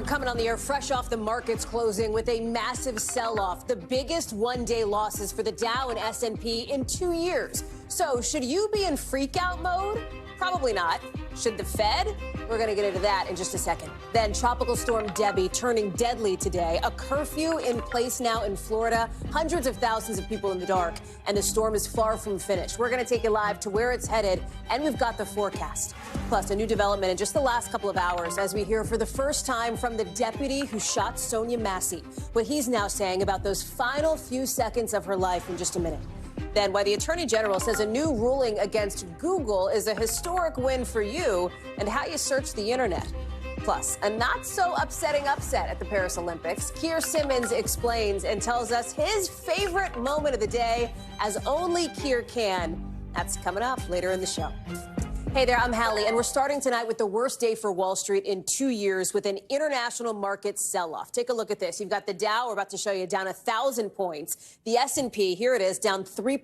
coming on the air fresh off the markets closing with a massive sell-off, the biggest one-day losses for the Dow and S&P in 2 years. So should you be in freak-out mode? Probably not. Should the Fed? We're going to get into that in just a second. Then Tropical Storm Debby turning deadly today. A curfew in place now in Florida. Hundreds of thousands of people in the dark. And the storm is far from finished. We're going to take you live to where it's headed. And we've got the forecast. Plus, a new development in just the last couple of hours as we hear for the first time from the deputy who shot Sonya Massey. What he's now saying about those final few seconds of her life in just a minute. Then why the Attorney General says a new ruling against Google is a historic win for you and how you search the internet. Plus, a not-so-upsetting upset at the Paris Olympics. Keir Simmons explains and tells us his favorite moment of the day, as only Keir can. That's coming up later in the show. Hey there, I'm Hallie, and we're starting tonight with the worst day for Wall Street in 2 years with an international market sell-off. Take a look at this. You've got the Dow, we're about to show you, down 1,000 points. The S&P, here it is, down 3%.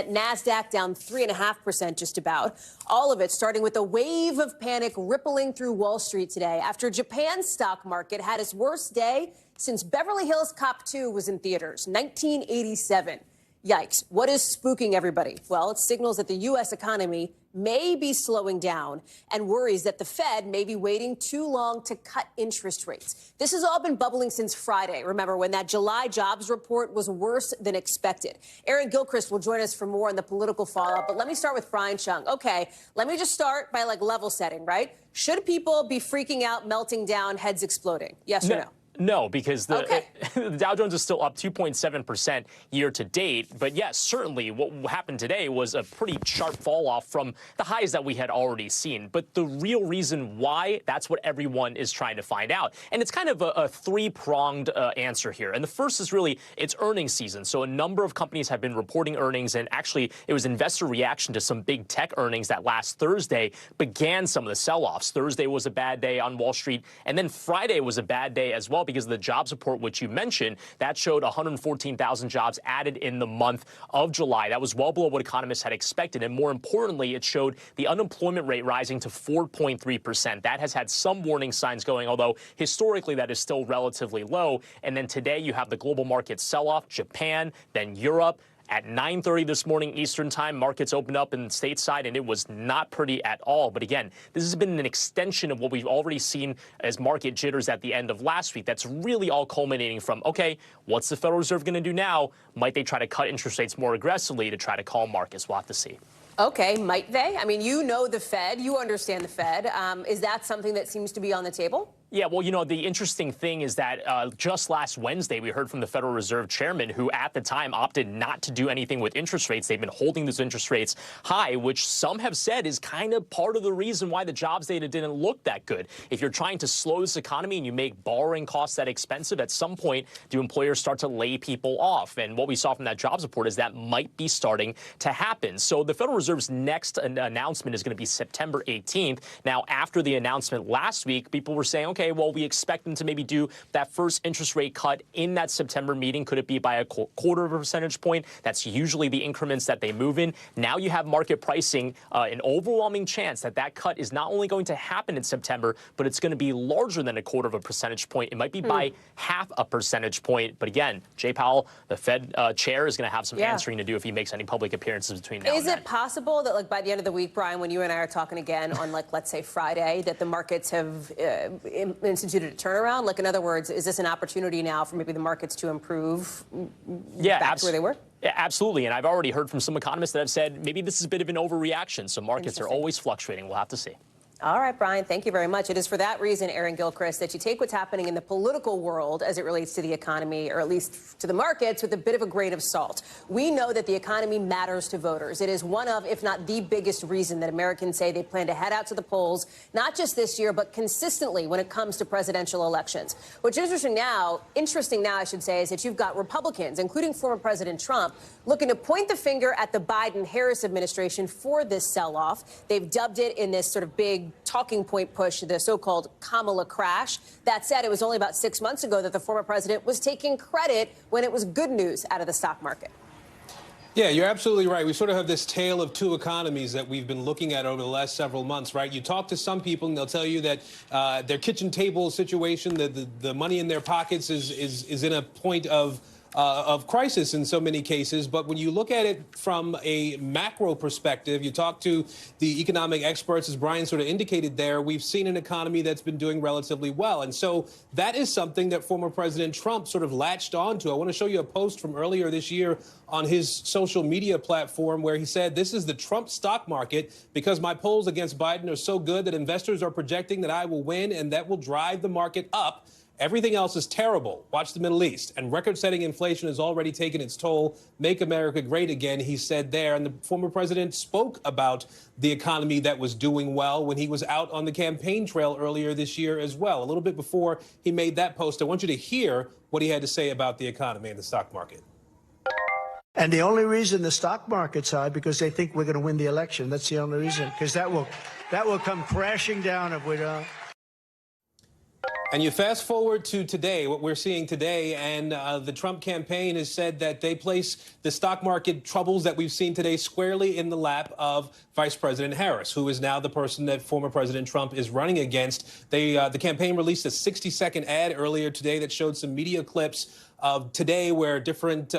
NASDAQ down 3.5% just about. All of it starting with a wave of panic rippling through Wall Street today after Japan's stock market had its worst day since Beverly Hills Cop 2 was in theaters, 1987. Yikes. What is spooking everybody? Well, it signals that the U.S. economy may be slowing down and worries that the Fed may be waiting too long to cut interest rates. This has all been bubbling since Friday. Remember, when that July jobs report was worse than expected. Aaron Gilchrist will join us for more on the political fallout. But let me start with Brian Chung. OK, let me just start by level setting, right? Should people be freaking out, melting down, heads exploding? Yes or no? No, because the Dow Jones is still up 2.7% year to date. But yes, certainly what happened today was a pretty sharp fall off from the highs that we had already seen. But the real reason why, that's what everyone is trying to find out. And it's kind of a three-pronged answer here. And the first is really it's earnings season. So a number of companies have been reporting earnings. And actually, it was investor reaction to some big tech earnings that last Thursday began some of the sell-offs. Thursday was a bad day on Wall Street. And then Friday was a bad day as well, because of the jobs report, which you mentioned, that showed 114,000 jobs added in the month of July. That was well below what economists had expected. And more importantly, it showed the unemployment rate rising to 4.3%. That has had some warning signs going, although historically that is still relatively low. And then today you have the global market sell-off, Japan, then Europe. At 9:30 this morning Eastern time, markets opened up in the stateside, and it was not pretty at all. But again, this has been an extension of what we've already seen as market jitters at the end of last week. That's really all culminating from, OK, what's the Federal Reserve going to do now? Might they try to cut interest rates more aggressively to try to calm markets? We'll have to see. OK, might they? I mean, you know the Fed. You understand the Fed. Is that something that seems to be on the table? Yeah, well, you know, the interesting thing is that just last Wednesday, we heard from the Federal Reserve chairman, who at the time opted not to do anything with interest rates. They've been holding those interest rates high, which some have said is kind of part of the reason why the jobs data didn't look that good. If you're trying to slow this economy and you make borrowing costs that expensive, at some point, do employers start to lay people off? And what we saw from that jobs report is that might be starting to happen. So the Federal Reserve's next announcement is going to be September 18th. Now, after the announcement last week, people were saying, OK, well, we expect them to maybe do that first interest rate cut in that September meeting. Could it be by a quarter of a percentage point? That's usually the increments that they move in. Now you have market pricing an overwhelming chance that that cut is not only going to happen in September, but it's going to be larger than a quarter of a percentage point. It might be by half a percentage point. But again, Jay Powell, the Fed chair, is going to have some answering to do if he makes any public appearances between now and then. Is it possible that, by the end of the week, Brian, when you and I are talking again on, let's say Friday, that the markets have instituted a turnaround? In other words, is this an opportunity now for maybe the markets to improve back to where they were? Yeah, absolutely. And I've already heard from some economists that have said maybe this is a bit of an overreaction. So markets are always fluctuating. We'll have to see. All right, Brian, thank you very much. It is for that reason, Aaron Gilchrist, that you take what's happening in the political world as it relates to the economy, or at least to the markets, with a bit of a grain of salt. We know that the economy matters to voters. It is one of, if not the biggest reason that Americans say they plan to head out to the polls, not just this year, but consistently when it comes to presidential elections. What's interesting now, I should say, is that you've got Republicans, including former President Trump, looking to point the finger at the Biden-Harris administration for this sell-off. They've dubbed it in this sort of big talking point push, the so-called Kamala crash. That said, it was only about 6 months ago that the former president was taking credit when it was good news out of the stock market. Yeah, you're absolutely right. We sort of have this tale of two economies that we've been looking at over the last several months, right? You talk to some people and they'll tell you that their kitchen table situation, the money in their pockets is in a point of crisis in so many cases. But when you look at it from a macro perspective, you talk to the economic experts, as Brian sort of indicated there, we've seen an economy that's been doing relatively well. And so that is something that former President Trump sort of latched onto. I want to show you a post from earlier this year on his social media platform where he said, "This is the Trump stock market because my polls against Biden are so good that investors are projecting that I will win and that will drive the market up. Everything else is terrible. Watch the Middle East. And record-setting inflation has already taken its toll. Make America great again," he said there. And the former president spoke about the economy that was doing well when he was out on the campaign trail earlier this year as well. A little bit before he made that post, I want you to hear what he had to say about the economy and the stock market. And the only reason the stock market's high because they think we're going to win the election. That's the only reason, because that will come crashing down if we don't. And you fast forward to today, what we're seeing today, and the Trump campaign has said that they place the stock market troubles that we've seen today squarely in the lap of Vice President Harris, who is now the person that former President Trump is running against. The campaign released a 60-second ad earlier today that showed some media clips of today where different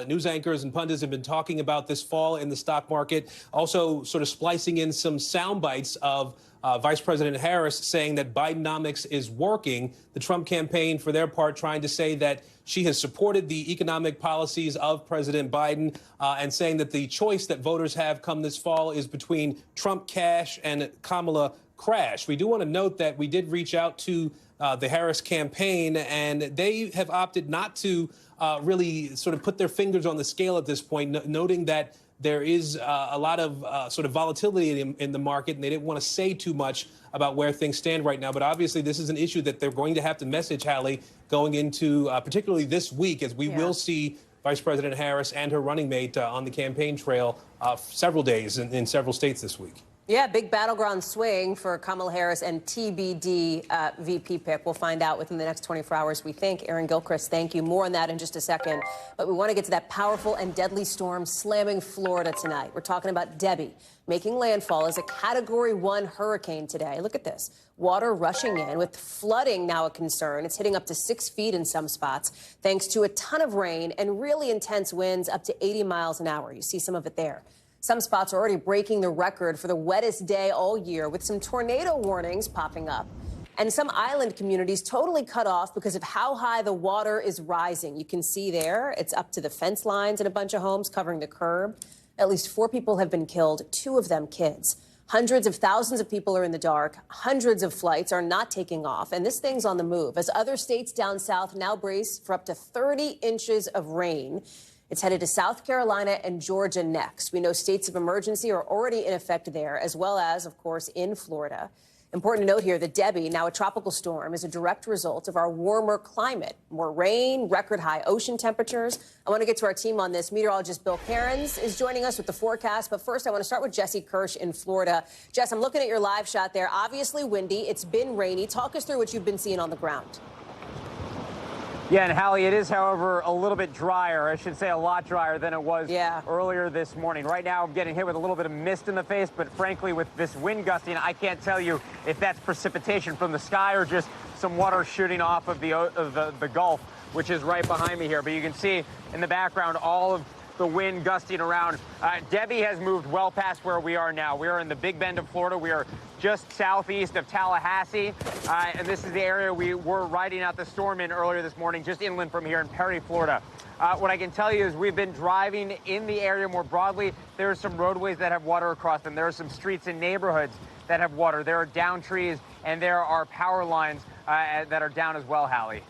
news anchors and pundits have been talking about this fall in the stock market, also sort of splicing in some sound bites of Vice President Harris saying that Bidenomics is working. The Trump campaign, for their part, trying to say that she has supported the economic policies of President Biden and saying that the choice that voters have come this fall is between Trump cash and Kamala crash. We do want to note that we did reach out to the Harris campaign, and they have opted not to really sort of put their fingers on the scale at this point, noting that there is a lot of sort of volatility in the market, and they didn't want to say too much about where things stand right now. But obviously, this is an issue that they're going to have to message, Hallie, going into particularly this week, as we will see Vice President Harris and her running mate on the campaign trail several days in several states this week. Yeah, big battleground swing for Kamala Harris and TBD VP pick. We'll find out within the next 24 hours, we think. Aaron Gilchrist, thank you. More on that in just a second. But we want to get to that powerful and deadly storm slamming Florida tonight. We're talking about Debby making landfall as a Category 1 hurricane today. Look at this. Water rushing in with flooding now a concern. It's hitting up to 6 feet in some spots thanks to a ton of rain and really intense winds up to 80 miles an hour. You see some of it there. Some spots are already breaking the record for the wettest day all year, with some tornado warnings popping up. And some island communities totally cut off because of how high the water is rising. You can see there, it's up to the fence lines in a bunch of homes, covering the curb. At least 4 people have been killed, 2 of them kids. Hundreds of thousands of people are in the dark. Hundreds of flights are not taking off. And this thing's on the move as other states down south now brace for up to 30 inches of rain. It's headed to South Carolina and Georgia next. We know states of emergency are already in effect there, as well as, of course, in Florida. Important to note here that Debby, now a tropical storm, is a direct result of our warmer climate. More rain, record high ocean temperatures. I want to get to our team on this. Meteorologist Bill Cairns is joining us with the forecast. But first, I want to start with Jesse Kirsch in Florida. Jess, I'm looking at your live shot there. Obviously windy. It's been rainy. Talk us through what you've been seeing on the ground. Yeah, and Hallie, it is, however, a little bit drier. I should say a lot drier than it was earlier this morning. Right now, I'm getting hit with a little bit of mist in the face, but frankly, with this wind gusting, I can't tell you if that's precipitation from the sky or just some water shooting off of the Gulf, which is right behind me here. But you can see in the background all of the wind gusting around. Debby has moved well past where we are now. We are in the Big Bend of Florida. We are just southeast of Tallahassee, and this is the area we were riding out the storm in earlier this morning, just inland from here in Perry, Florida. What I can tell you is we've been driving in the area more broadly. There are some roadways that have water across them. There are some streets and neighborhoods that have water. There are down trees, and there are power lines that are down as well, Hallie.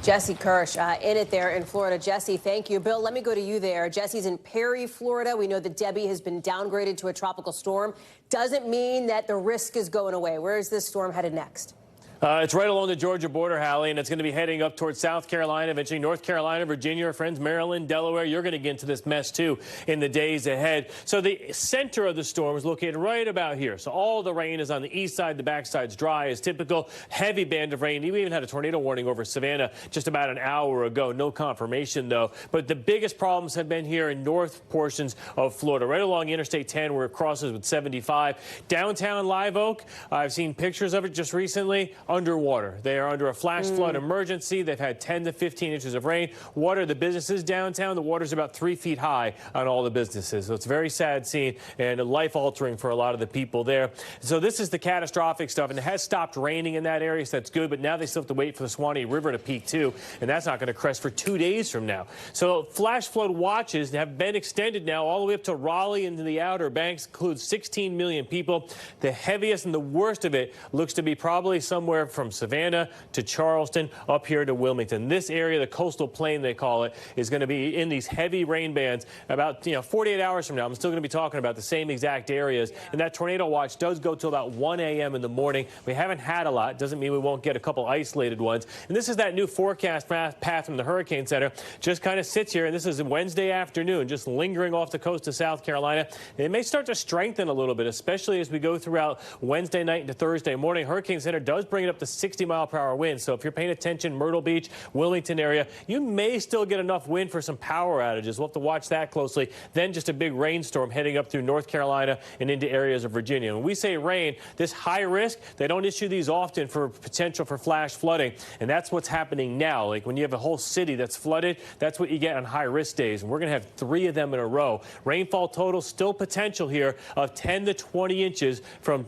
Jesse Kirsch in it there in Florida. Jesse, thank you. Bill, let me go to you there. Jesse's in Perry, Florida. We know that Debby has been downgraded to a tropical storm. Doesn't mean that the risk is going away. Where is this storm headed next? It's right along the Georgia border, Hallie, and it's going to be heading up towards South Carolina, eventually North Carolina, Virginia, our friends, Maryland, Delaware. You're going to get into this mess, too, in the days ahead. So the center of the storm is located right about here. So all the rain is on the east side. The backside's dry as typical. Heavy band of rain. We even had a tornado warning over Savannah just about an hour ago. No confirmation, though. But the biggest problems have been here in north portions of Florida, right along Interstate 10, where it crosses with 75. Downtown Live Oak, I've seen pictures of it just recently. Underwater. They are under a flash flood emergency. They've had 10 to 15 inches of rain. Water, the businesses downtown, the water's about 3 feet high on all the businesses. So it's a very sad scene and life-altering for a lot of the people there. So this is the catastrophic stuff, and it has stopped raining in that area, so that's good, but now they still have to wait for the Swanee River to peak, too, and that's not going to crest for 2 days from now. So flash flood watches have been extended now all the way up to Raleigh into the Outer Banks, includes 16 million people. The heaviest and the worst of it looks to be probably somewhere from Savannah to Charleston up here to Wilmington. This area, the coastal plain they call it, is going to be in these heavy rain bands about 48 hours from now. I'm still going to be talking about the same exact areas, and that tornado watch does go till about 1 a.m. in the morning. We haven't had a lot. Doesn't mean we won't get a couple isolated ones. And this is that new forecast path from the Hurricane Center. Just kind of sits here, and this is Wednesday afternoon, just lingering off the coast of South Carolina. And it may start to strengthen a little bit, especially as we go throughout Wednesday night into Thursday morning. Hurricane Center does bring it up to 60-mile-per-hour winds. So if you're paying attention, Myrtle Beach, Wilmington area, you may still get enough wind for some power outages. We'll have to watch that closely. Then just a big rainstorm heading up through North Carolina and into areas of Virginia. When we say rain, this high risk, they don't issue these often for potential for flash flooding. And that's what's happening now. Like when you have a whole city that's flooded, that's what you get on high risk days. And we're going to have 3 of them in a row. Rainfall total still potential here of 10 to 20 inches from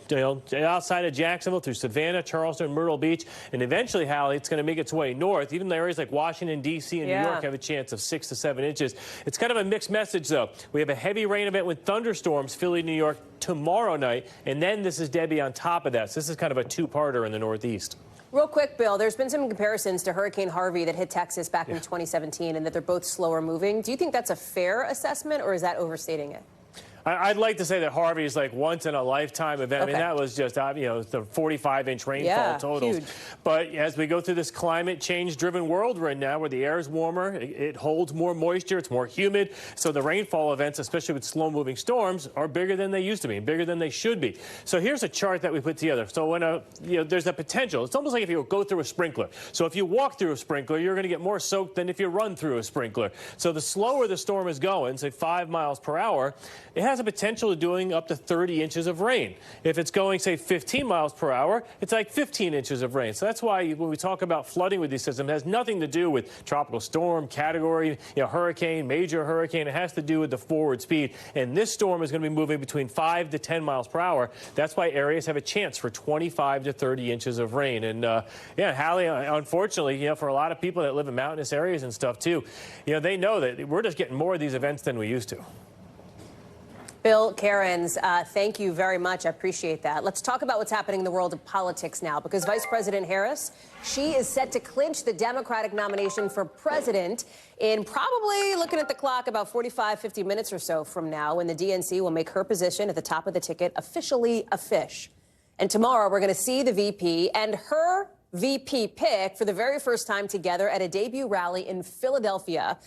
outside of Jacksonville through Savannah, Charleston, Myrtle Beach. And eventually, Hallie, it's going to make its way north. Even areas like Washington, D.C. and New York have a chance of 6 to 7 inches. It's kind of a mixed message, though. We have a heavy rain event with thunderstorms, Philly, New York, tomorrow night. And then this is Debbie on top of that. So this is kind of a two-parter in the Northeast. Real quick, Bill, there's been some comparisons to Hurricane Harvey that hit Texas back in 2017 and that they're both slower moving. Do you think that's a fair assessment, or is that overstating it? I'd like to say that Harvey is like once in a lifetime event. Okay. I mean, that was just, the 45-inch rainfall totals. Huge. But as we go through this climate change driven world right now where the air is warmer, it holds more moisture, it's more humid. So the rainfall events, especially with slow moving storms, are bigger than they used to be, bigger than they should be. So here's a chart that we put together. So when there's a potential, it's almost like if you go through a sprinkler. So if you walk through a sprinkler, you're going to get more soaked than if you run through a sprinkler. So the slower the storm is going, say 5 miles per hour, it has a potential of doing up to 30 inches of rain. If it's going, say, 15 miles per hour, it's like 15 inches of rain. So that's why when we talk about flooding with these systems, it has nothing to do with tropical storm, category, hurricane, major hurricane. It has to do with the forward speed. And this storm is going to be moving between 5 to 10 miles per hour. That's why areas have a chance for 25 to 30 inches of rain. And, Hallie, unfortunately, for a lot of people that live in mountainous areas and stuff, too, they know that we're just getting more of these events than we used to. Bill Cairns, thank you very much. I appreciate that. Let's talk about what's happening in the world of politics now, because Vice President Harris, she is set to clinch the Democratic nomination for president in probably, looking at the clock, about 45, 50 minutes or so from now, when the DNC will make her position at the top of the ticket officially a fish. And tomorrow we're going to see the VP and her VP pick for the very first time together at a debut rally in Philadelphia.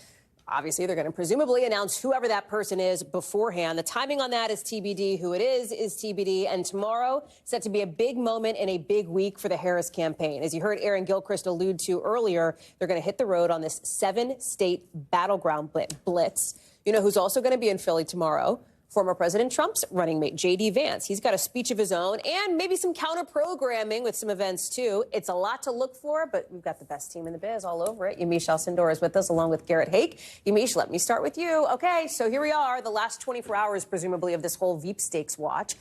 Obviously, they're going to presumably announce whoever that person is beforehand. The timing on that is TBD. Who it is TBD. And tomorrow, set to be a big moment and a big week for the Harris campaign. As you heard Aaron Gilchrist allude to earlier, they're going to hit the road on this 7-state battleground blitz. You know who's also going to be in Philly tomorrow? Former President Trump's running mate, J.D. Vance. He's got a speech of his own and maybe some counter-programming with some events, too. It's a lot to look for, but we've got the best team in the biz all over it. Yamiche Alcindor is with us, along with Garrett Hake. Yamiche, let me start with you. Okay, so here we are, the last 24 hours, presumably, of this whole Veep Stakes watch.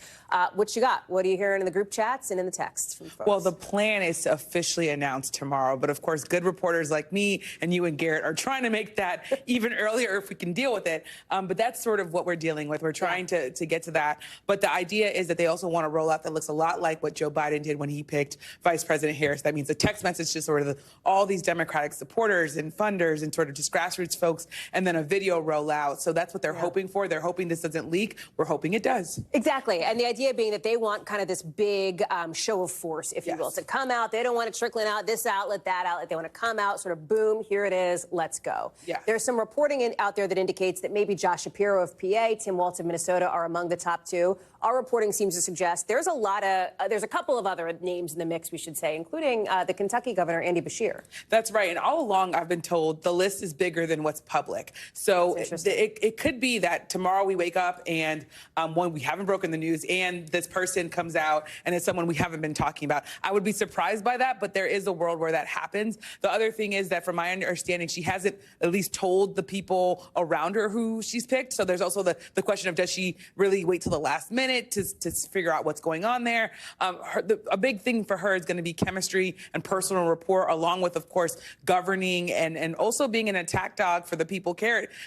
What you got? What are you hearing in the group chats and in the texts from folks? Well, the plan is to officially announce tomorrow, but of course, good reporters like me and you and Garrett are trying to make that even earlier if we can deal with it. But that's sort of what we're dealing with. We're trying to get to that. But the idea is that they also want a rollout that looks a lot like what Joe Biden did when he picked Vice President Harris. That means a text message to sort of all these Democratic supporters and funders and sort of just grassroots folks, and then a video rollout. So that's what they're hoping for. They're hoping this doesn't leak. We're hoping it does. Exactly. And the idea being that they want kind of this big show of force, if you will, to come out. They don't want it trickling out this outlet, that outlet. They want to come out, sort of boom, here it is, let's go. Yeah. There's some reporting out there that indicates that maybe Josh Shapiro of PA, Tim Walz of Minnesota are among the top two. Our reporting seems to suggest there's a couple of other names in the mix, we should say, including the Kentucky governor, Andy Beshear. That's right. And all along, I've been told the list is bigger than what's public. So it could be that tomorrow we wake up and when we haven't broken the news and this person comes out and it's someone we haven't been talking about. I would be surprised by that, but there is a world where that happens. The other thing is that from my understanding, she hasn't at least told the people around her who she's picked. So there's also the question of, does she really wait till the last minute to figure out what's going on there? A big thing for her is going to be chemistry and personal rapport, along with, of course, governing and also being an attack dog for the People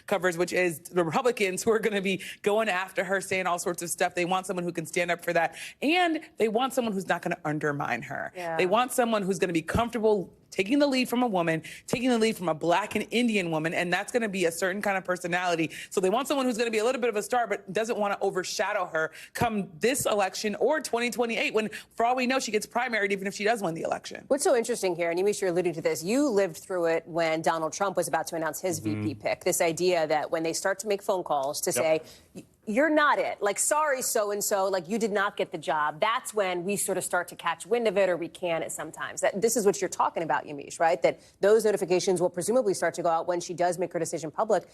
covers, which is the Republicans who are going to be going after her, saying all sorts of stuff. They want someone who can stand up for that. And they want someone who's not going to undermine her. Yeah. They want someone who's going to be comfortable taking the lead from a woman, taking the lead from a Black and Indian woman, and that's going to be a certain kind of personality. So they want someone who's going to be a little bit of a star, but doesn't want to overshadow her come this election or 2028, when, for all we know, she gets primaried even if she does win the election. What's so interesting here, and Yamiche, you're alluding to this, you lived through it when Donald Trump was about to announce his VP pick, this idea that when they start to make phone calls to say, you're not it. Like, sorry, so-and-so, like, you did not get the job. That's when we sort of start to catch wind of it, or we can at sometimes. This is what you're talking about, Yamiche, right? That those notifications will presumably start to go out when she does make her decision public.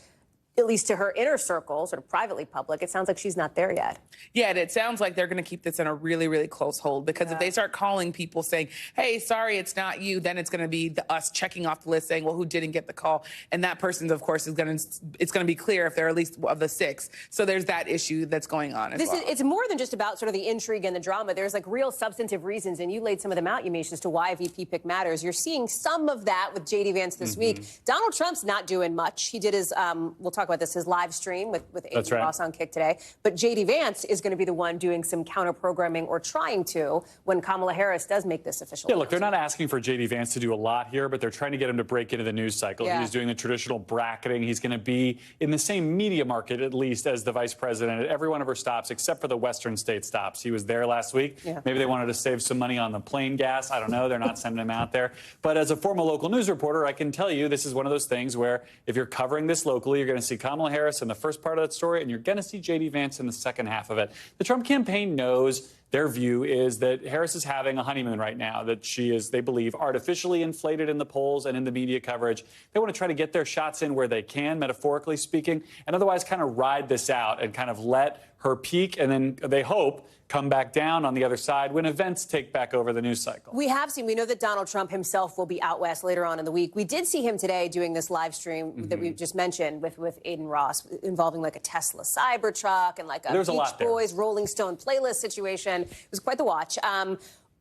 At least to her inner circle, sort of privately public, it sounds like she's not there yet. Yeah, and it sounds like they're going to keep this in a really, really close hold, because if they start calling people saying, hey, sorry, it's not you, then it's going to be us checking off the list saying, well, who didn't get the call? And that person, of course, it's going to be clear if they're at least of the six. So there's that issue that's going on as well. It's more than just about sort of the intrigue and the drama. There's like real substantive reasons, and you laid some of them out, Yamiche, as to why a VP pick matters. You're seeing some of that with J.D. Vance this week. Donald Trump's not doing much. He did his, we'll talk about this, his live stream with Aiden Ross on Kick today. But J.D. Vance is going to be the one doing some counter-programming, or trying to, when Kamala Harris does make this official. Yeah, look, they're not asking for J.D. Vance to do a lot here, but they're trying to get him to break into the news cycle. He's doing the traditional bracketing. He's going to be in the same media market, at least, as the vice president at every one of her stops, except for the Western state stops. He was there last week. Maybe they wanted to save some money on the plane gas. I don't know. They're not sending him out there. But as a former local news reporter, I can tell you this is one of those things where if you're covering this locally, you're going to see Kamala Harris in the first part of that story, and you're going to see J.D. Vance in the second half of it. The Trump campaign knows, their view is that Harris is having a honeymoon right now, that she is, they believe, artificially inflated in the polls and in the media coverage. They want to try to get their shots in where they can, metaphorically speaking, and otherwise kind of ride this out and kind of let her peak, and then they hope come back down on the other side when events take back over the news cycle. We know that Donald Trump himself will be out west later on in the week. We did see him today doing this live stream that we just mentioned with Aiden Ross, involving like a Tesla Cybertruck and like a Beach Boys Rolling Stone playlist situation. It was quite the watch.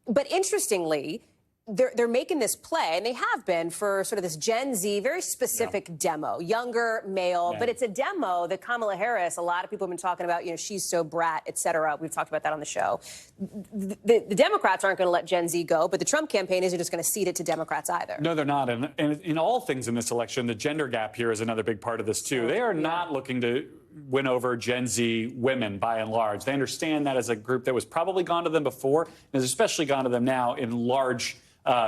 But interestingly, they're making this play, and they have been for sort of this Gen Z, very specific demo, younger, male, but it's a demo that Kamala Harris, a lot of people have been talking about, she's so brat, et cetera. We've talked about that on the show. The Democrats aren't going to let Gen Z go, but the Trump campaign isn't just going to cede it to Democrats either. No, they're not. And in all things in this election, the gender gap here is another big part of this, too. They are not looking to win over Gen Z women, by and large. They understand that as a group that was probably gone to them before, and has especially gone to them now in large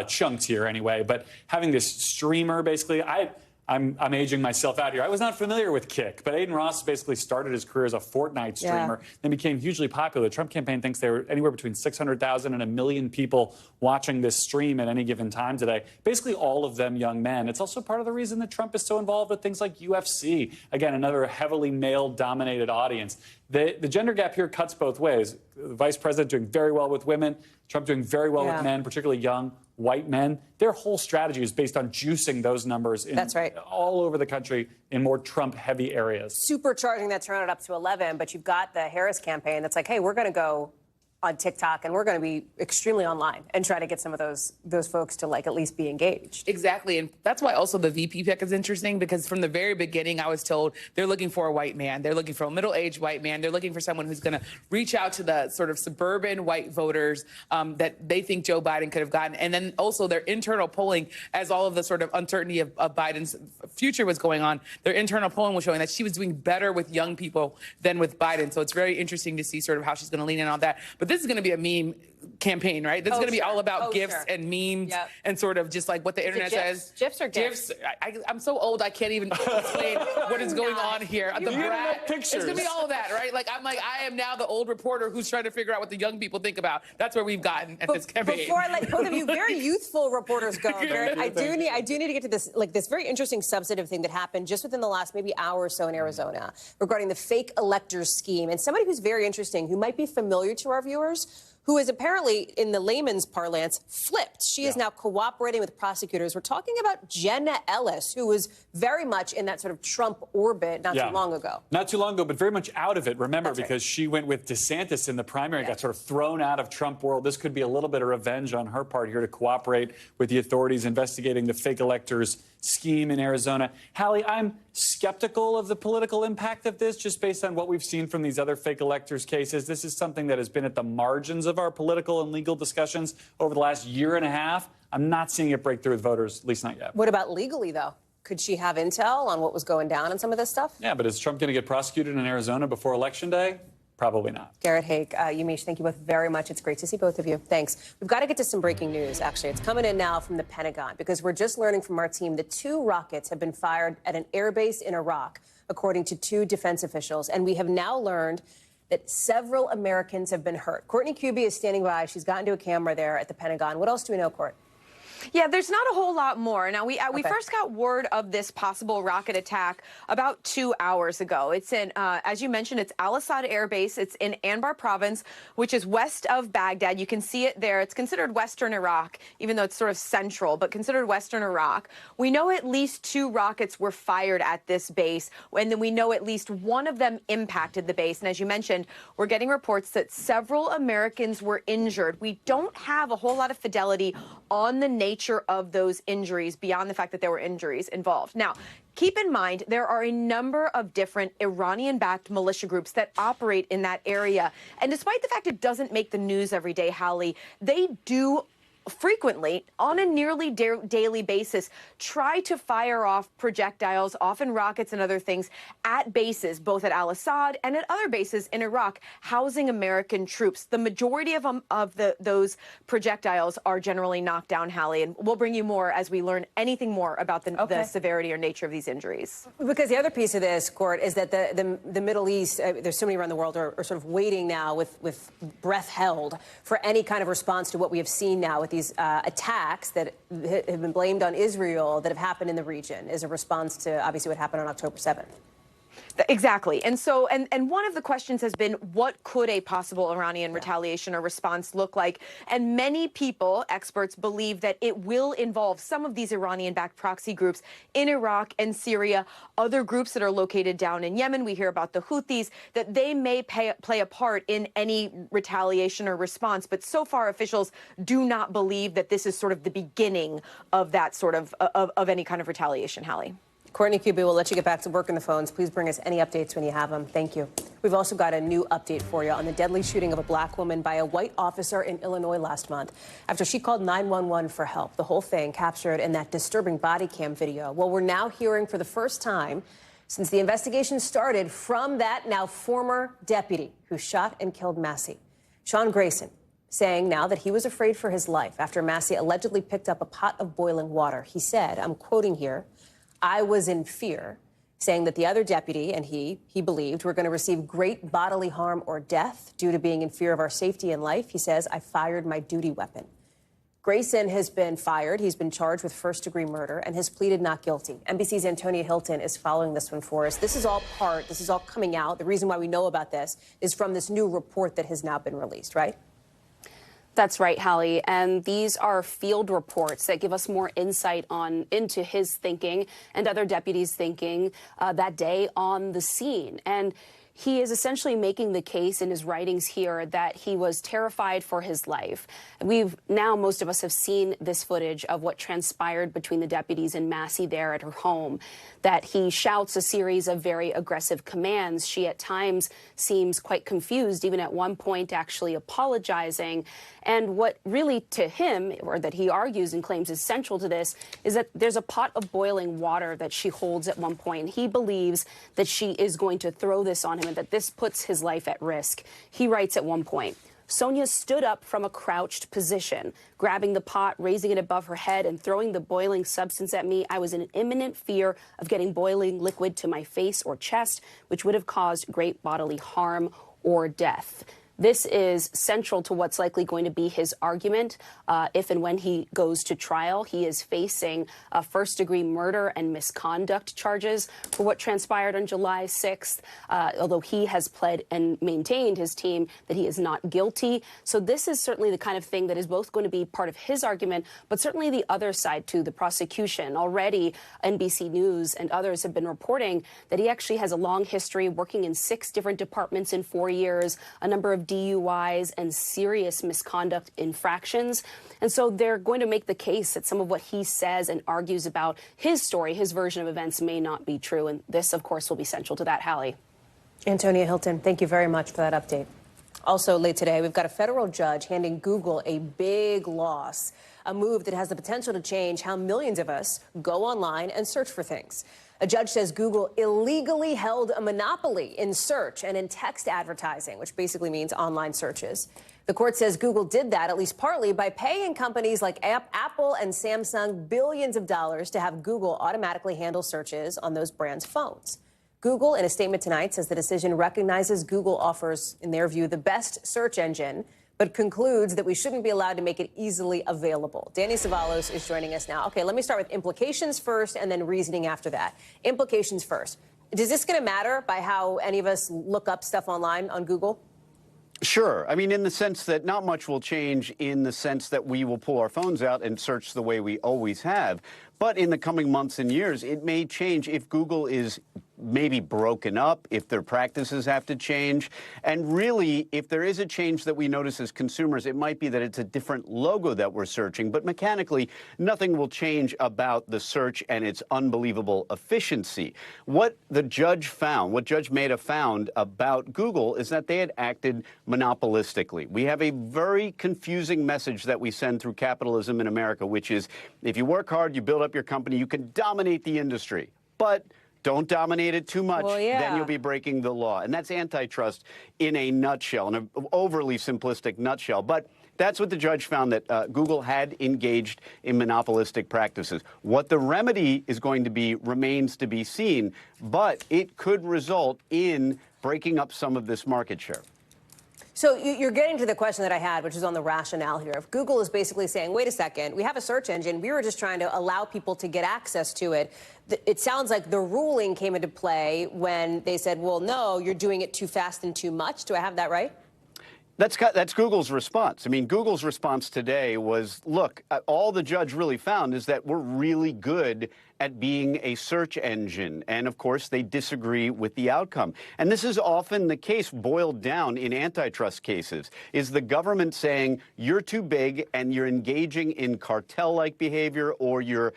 chunks here anyway. But having this streamer, basically, I'm aging myself out here. I was not familiar with Kick, but Aiden Ross basically started his career as a Fortnite streamer, then became hugely popular. The Trump campaign thinks there were anywhere between 600,000 and 1 million people watching this stream at any given time today. Basically all of them young men. It's also part of the reason that Trump is so involved with things like UFC. Again, another heavily male-dominated audience. The gender gap here cuts both ways. The vice president doing very well with women, Trump doing very well with men, particularly young white men. Their whole strategy is based on juicing those numbers in all over the country in more Trump-heavy areas. Supercharging that turnout up to 11, but you've got the Harris campaign that's like, hey, we're going to go on TikTok, and we're going to be extremely online and try to get some of those folks to like at least be engaged. Exactly, and that's why also the VP pick is interesting, because from the very beginning I was told they're looking for a white man, they're looking for a middle-aged white man, they're looking for someone who's going to reach out to the sort of suburban white voters that they think Joe Biden could have gotten, and then also their internal polling, as all of the sort of uncertainty of Biden's future was going on, their internal polling was showing that she was doing better with young people than with Biden. So it's very interesting to see sort of how she's going to lean in on that. But this is going to be a meme campaign, right? This is going to be all about GIFs and memes and sort of just like what the internet says. GIFs or GIFs? I'm so old I can't even explain what is going on here. The brat. Pictures. It's going to be all of that, right? Like I am now the old reporter who's trying to figure out what the young people think about. That's where we've gotten at this campaign. Before I let both of you very youthful reporters go, I do need to get to this very interesting substantive thing that happened just within the last maybe hour or so in Arizona regarding the fake electors scheme, and somebody who's very interesting, who might be familiar to our viewers, who is apparently, in the layman's parlance, flipped. She is now cooperating with prosecutors. We're talking about Jenna Ellis, who was very much in that sort of Trump orbit not too long ago. Not too long ago, but very much out of it, remember, because she went with DeSantis in the primary, got sort of thrown out of Trump world. This could be a little bit of revenge on her part here to cooperate with the authorities investigating the fake electors scheme in Arizona. Hallie, I'm skeptical of the political impact of this, just based on what we've seen from these other fake electors cases. This is something that has been at the margins of our political and legal discussions over the last year and a half. I'm not seeing it break through with voters, at least not yet. What about legally, though? Could she have intel on what was going down on some of this stuff? Yeah, but is Trump going to get prosecuted in Arizona before Election Day? Probably not. Garrett Haake, Yamiche, thank you both very much. It's great to see both of you. Thanks. We've got to get to some breaking news, actually. It's coming in now from the Pentagon, because we're just learning from our team that 2 rockets have been fired at an airbase in Iraq, according to 2 defense officials. And we have now learned that several Americans have been hurt. Courtney Kuby is standing by. She's gotten to a camera there at the Pentagon. What else do we know, Court? Yeah, there's not a whole lot more. Now, we first got word of this possible rocket attack about 2 hours ago. It's in, as you mentioned, it's Al-Assad Air Base. It's in Anbar Province, which is west of Baghdad. You can see it there. It's considered Western Iraq, even though it's sort of central, but considered Western Iraq. We know at least 2 rockets were fired at this base, and then we know at least one of them impacted the base. And as you mentioned, we're getting reports that several Americans were injured. We don't have a whole lot of fidelity on the nature of those injuries beyond the fact that there were injuries involved. Now, keep in mind, there are a number of different Iranian-backed militia groups that operate in that area. And despite the fact it doesn't make the news every day, Hallie, they do frequently, on a nearly daily basis, try to fire off projectiles, often rockets and other things, at bases, both at Al-Assad and at other bases in Iraq, housing American troops. The majority of those projectiles are generally knocked down, Hallie, and we'll bring you more as we learn anything more about the severity or nature of these injuries. Because the other piece of this, Court, is that the Middle East, there's so many around the world, are sort of waiting now with breath held for any kind of response to what we have seen now with these attacks that have been blamed on Israel that have happened in the region as a response to obviously what happened on October 7th. Exactly. And so, and one of the questions has been, what could a possible Iranian retaliation or response look like? And many people, experts, believe that it will involve some of these Iranian-backed proxy groups in Iraq and Syria, other groups that are located down in Yemen. We hear about the Houthis, that they may play a part in any retaliation or response. But so far, officials do not believe that this is sort of the beginning of that sort of any kind of retaliation, Hallie. Courtney Kuby, we'll let you get back to work in the phones. Please bring us any updates when you have them. Thank you. We've also got a new update for you on the deadly shooting of a black woman by a white officer in Illinois last month after she called 911 for help. The whole thing captured in that disturbing body cam video. Well, we're now hearing for the first time since the investigation started from that now former deputy who shot and killed Massey, Sean Grayson, saying now that he was afraid for his life after Massey allegedly picked up a pot of boiling water. He said, I'm quoting here, I was in fear, saying that the other deputy and he believed were going to receive great bodily harm or death due to being in fear of our safety and life. He says, I fired my duty weapon. Grayson has been fired. He's been charged with first-degree murder and has pleaded not guilty. NBC's Antonia Hilton is following this one for us. This is all coming out. The reason why we know about this is from this new report that has now been released, right? That's right, Hallie. And these are field reports that give us more insight into his thinking and other deputies' thinking that day on the scene. And he is essentially making the case in his writings here that he was terrified for his life. Most of us have seen this footage of what transpired between the deputies and Massey there at her home, that he shouts a series of very aggressive commands. She at times seems quite confused, even at one point actually apologizing. And what really to him, or that he argues and claims is central to this, is that there's a pot of boiling water that she holds at one point. He believes that she is going to throw this on him and that this puts his life at risk. He writes at one point, Sonya stood up from a crouched position, grabbing the pot, raising it above her head, and throwing the boiling substance at me. I was in imminent fear of getting boiling liquid to my face or chest, which would have caused great bodily harm or death. This is central to what's likely going to be his argument if and when he goes to trial. He is facing first-degree murder and misconduct charges for what transpired on July 6th, although he has pled and maintained his team that he is not guilty. So this is certainly the kind of thing that is both going to be part of his argument, but certainly the other side, too, the prosecution. Already, NBC News and others have been reporting that he actually has a long history working in 6 different departments in 4 years, a number of DUIs and serious misconduct infractions. And so they're going to make the case that some of what he says and argues about his story, his version of events, may not be true. And this, of course, will be central to that, Hallie. Antonia Hilton, thank you very much for that update. Also late today, we've got a federal judge handing Google a big loss, a move that has the potential to change how millions of us go online and search for things. A judge says Google illegally held a monopoly in search and in text advertising, which basically means online searches. The court says Google did that, at least partly, by paying companies like Apple and Samsung billions of dollars to have Google automatically handle searches on those brands' phones. Google, in a statement tonight, says the decision recognizes Google offers, in their view, the best search engine, but concludes that we shouldn't be allowed to make it easily available. Danny Savalos is joining us now. Okay, let me start with implications first and then reasoning after that. Implications first. Is this going to matter by how any of us look up stuff online on Google? Sure. I mean, in the sense that not much will change in the sense that we will pull our phones out and search the way we always have. But in the coming months and years, it may change if Google is maybe broken up, if their practices have to change. And really, if there is a change that we notice as consumers, it might be that it's a different logo that we're searching. But mechanically, nothing will change about the search and its unbelievable efficiency. What the judge found, what Judge Mehta found about Google is that they had acted monopolistically. We have a very confusing message that we send through capitalism in America, which is if you work hard, you build up your company, you can dominate the industry. But don't dominate it too much, then you'll be breaking the law. And that's antitrust in a nutshell, in an overly simplistic nutshell. But that's what the judge found, that Google had engaged in monopolistic practices. What the remedy is going to be remains to be seen, but it could result in breaking up some of this market share. So you're getting to the question that I had, which is on the rationale here. If Google is basically saying, wait a second, we have a search engine. We were just trying to allow people to get access to it. It sounds like the ruling came into play when they said, well, no, you're doing it too fast and too much. Do I have that right? That's Google's response. I mean, Google's response today was, look, all the judge really found is that we're really good at being a search engine. And of course, they disagree with the outcome. And this is often the case boiled down in antitrust cases, is the government saying you're too big and you're engaging in cartel-like behavior, or you're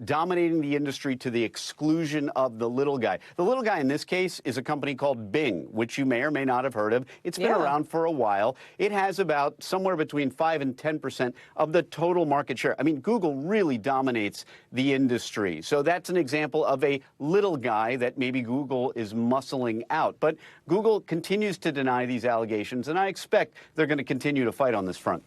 dominating the industry to the exclusion of the little guy. The little guy in this case is a company called Bing, which you may or may not have heard of. It's been around for a while. It has about somewhere between 5 and 10% of the total market share. I mean, Google really dominates the industry. So that's an example of a little guy that maybe Google is muscling out. But Google continues to deny these allegations, and I expect they're going to continue to fight on this front.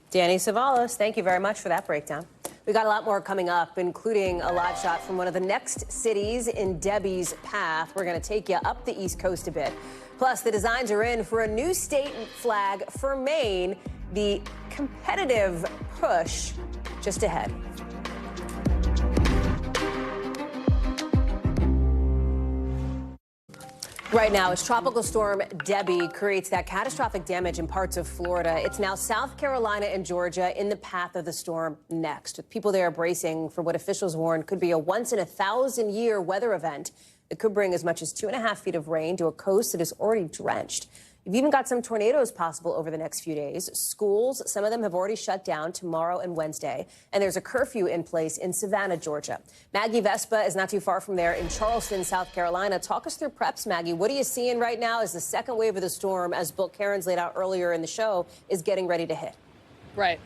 Danny Savalos, thank you very much for that breakdown. We got a lot more coming up, including a live shot from one of the next cities in Debbie's path. We're going to take you up the East Coast a bit. Plus, the designs are in for a new state flag for Maine. The competitive push just ahead. Right now, as Tropical Storm Debby creates that catastrophic damage in parts of Florida, it's now South Carolina and Georgia in the path of the storm next, with people there bracing for what officials warn could be a once-in-a-thousand-year weather event. It could bring as much as 2.5 feet of rain to a coast that is already drenched. You've even got some tornadoes possible over the next few days. Schools, some of them have already shut down tomorrow and Wednesday, and there's a curfew in place in Savannah, Georgia. Maggie Vespa is not too far from there in Charleston, South Carolina. Talk us through preps, Maggie. What are you seeing right now as the second wave of the storm, as Bill Cairns laid out earlier in the show, is getting ready to hit? Right.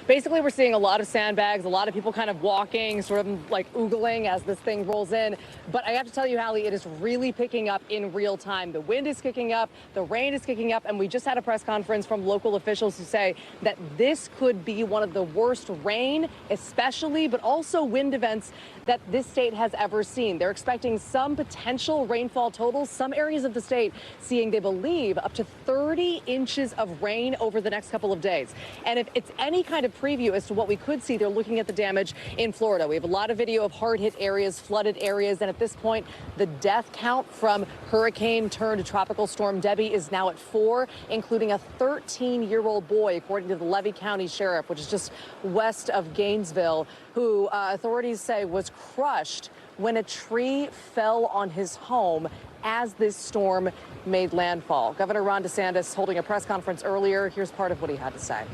Basically, we're seeing a lot of sandbags, a lot of people kind of walking, sort of like oogling as this thing rolls in. But I have to tell you, Hallie, it is really picking up in real time. The wind is kicking up, the rain is kicking up, and we just had a press conference from local officials who say that this could be one of the worst rain, especially, but also wind events that this state has ever seen. They're expecting some potential rainfall totals. Some areas of the state seeing, they believe, up to 30 inches of rain over the next couple of days. And if it's any kind of preview as to what we could see, they're looking at the damage in Florida. We have a lot of video of hard-hit areas, flooded areas, and at this point, the death count from hurricane turned tropical storm Debby is now at 4, including a 13-year-old boy, according to the Levy County Sheriff, which is just west of Gainesville, who authorities say was crushed when a tree fell on his home as this storm made landfall. Governor Ron DeSantis holding a press conference earlier. Here's part of what he had to say.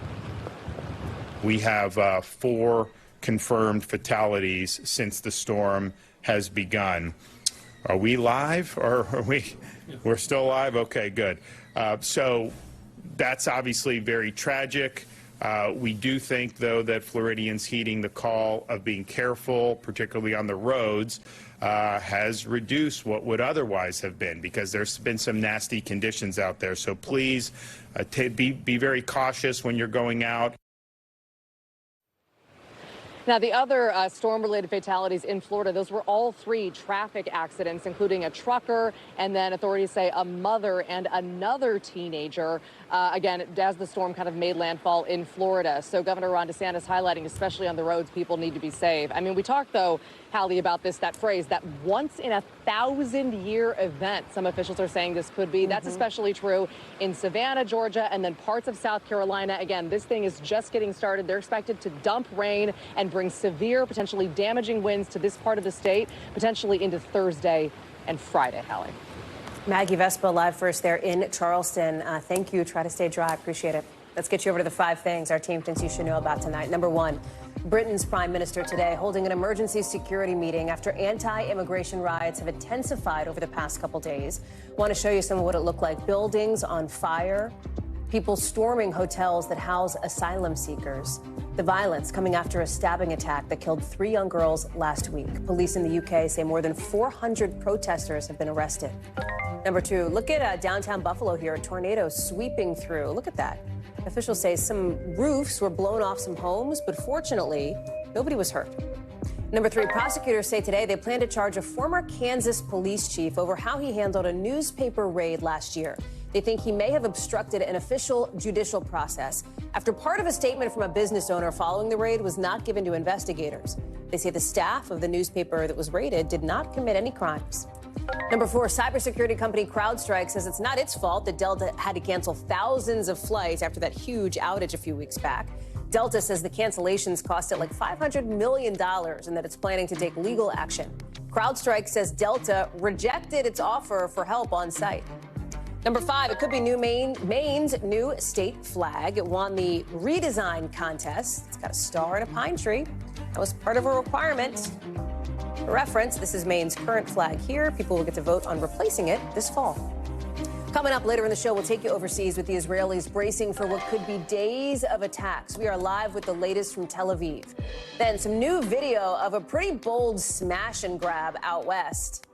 We have 4 confirmed fatalities since the storm has begun. Are we live, or are we're still alive? Okay, good. So that's obviously very tragic. We do think, though, that Floridians heeding the call of being careful, particularly on the roads, has reduced what would otherwise have been, because there's been some nasty conditions out there. So please be very cautious when you're going out. Now, the other storm-related fatalities in Florida, those were all 3 traffic accidents, including a trucker, and then authorities say a mother and another teenager, again, as the storm kind of made landfall in Florida. So Governor Ron DeSantis highlighting, especially on the roads, people need to be safe. I mean, we talked, though, Hallie, about that phrase, that once-in-a-thousand-year event. Some officials are saying this could be. That's especially true in Savannah, Georgia, and then parts of South Carolina. Again, this thing is just getting started. They're expected to dump rain and bring severe, potentially damaging winds to this part of the state, potentially into Thursday and Friday, Hallie. Maggie Vespa live for us there in Charleston. Thank you. Try to stay dry. Appreciate it. Let's get you over to the 5 things our team thinks you should know about tonight. Number 1, Britain's prime minister today holding an emergency security meeting after anti-immigration riots have intensified over the past couple days. Want to show you some of what it looked like. Buildings on fire, people storming hotels that house asylum seekers. The violence coming after a stabbing attack that killed 3 young girls last week. Police in the UK say more than 400 protesters have been arrested. Number 2, look at downtown Buffalo here, a tornado sweeping through. Look at that. Officials say some roofs were blown off some homes, but fortunately, nobody was hurt. Number 3, prosecutors say today they plan to charge a former Kansas police chief over how he handled a newspaper raid last year. They think he may have obstructed an official judicial process after part of a statement from a business owner following the raid was not given to investigators. They say the staff of the newspaper that was raided did not commit any crimes. Number 4, cybersecurity company CrowdStrike says it's not its fault that Delta had to cancel thousands of flights after that huge outage a few weeks back. Delta says the cancellations cost it like $500 million and that it's planning to take legal action. CrowdStrike says Delta rejected its offer for help on site. Number 5, it could be Maine's new state flag. It won the redesign contest. It's got a star and a pine tree. That was part of a requirement. For reference, this is Maine's current flag here. People will get to vote on replacing it this fall. Coming up later in the show, we'll take you overseas with the Israelis bracing for what could be days of attacks. We are live with the latest from Tel Aviv. Then some new video of a pretty bold smash and grab out west.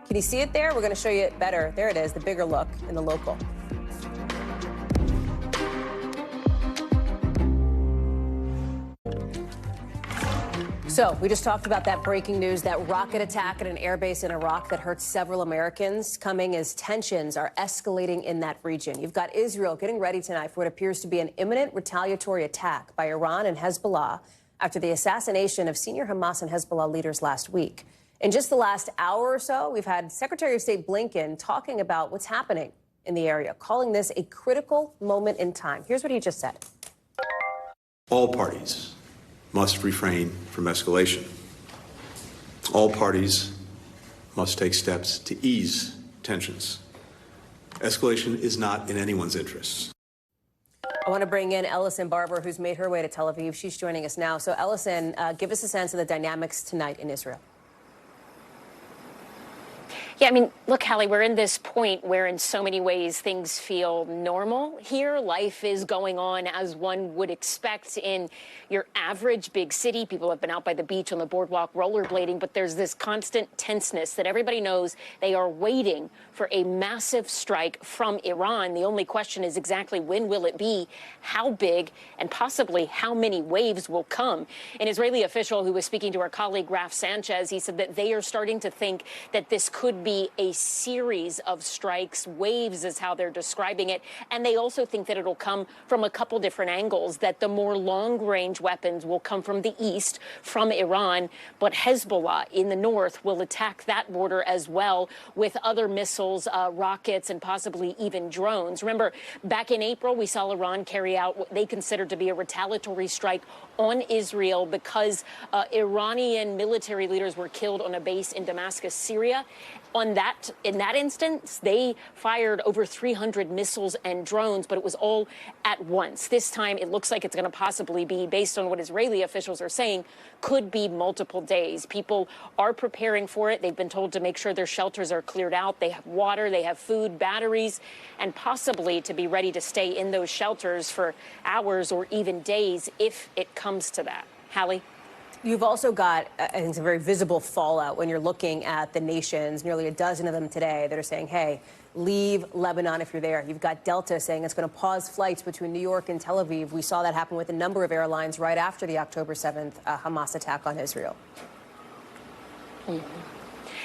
Can you see it there? We're going to show you it better. There it is, the bigger look in the local. So we just talked about that breaking news, that rocket attack at an airbase in Iraq that hurt several Americans, coming as tensions are escalating in that region. You've got Israel getting ready tonight for what appears to be an imminent retaliatory attack by Iran and Hezbollah after the assassination of senior Hamas and Hezbollah leaders last week. In just the last hour or so, we've had Secretary of State Blinken talking about what's happening in the area, calling this a critical moment in time. Here's what he just said. All parties must refrain from escalation. All parties must take steps to ease tensions. Escalation is not in anyone's interests. I want to bring in Ellison Barber, who's made her way to Tel Aviv. She's joining us now. So, Ellison, give us a sense of the dynamics tonight in Israel. Yeah, I mean, look, Hallie, we're in this point where in so many ways things feel normal here. Life is going on as one would expect in your average big city. People have been out by the beach, on the boardwalk, rollerblading, but there's this constant tenseness that everybody knows they are waiting for a massive strike from Iran. The only question is exactly when will it be, how big, and possibly how many waves will come. An Israeli official who was speaking to our colleague Raf Sanchez, he said that they are starting to think that this could be a series of strikes. Waves is how they're describing it. And they also think that it'll come from a couple different angles, that the more long-range weapons will come from the east, from Iran, but Hezbollah in the north will attack that border as well with other missiles, rockets, and possibly even drones. Remember, back in April, we saw Iran carry out what they considered to be a retaliatory strike on Israel because Iranian military leaders were killed on a base in Damascus, Syria. In that instance, they fired over 300 missiles and drones, but it was all at once. This time, it looks like it's going to possibly be, based on what Israeli officials are saying, could be multiple days. People are preparing for it. They've been told to make sure their shelters are cleared out. They have water, they have food, batteries, and possibly to be ready to stay in those shelters for hours or even days if it comes to that. Hallie? You've also got, I think, some very visible fallout when you're looking at the nations, nearly a dozen of them today, that are saying, hey, leave Lebanon if you're there. You've got Delta saying it's going to pause flights between New York and Tel Aviv. We saw that happen with a number of airlines right after the October 7th Hamas attack on Israel.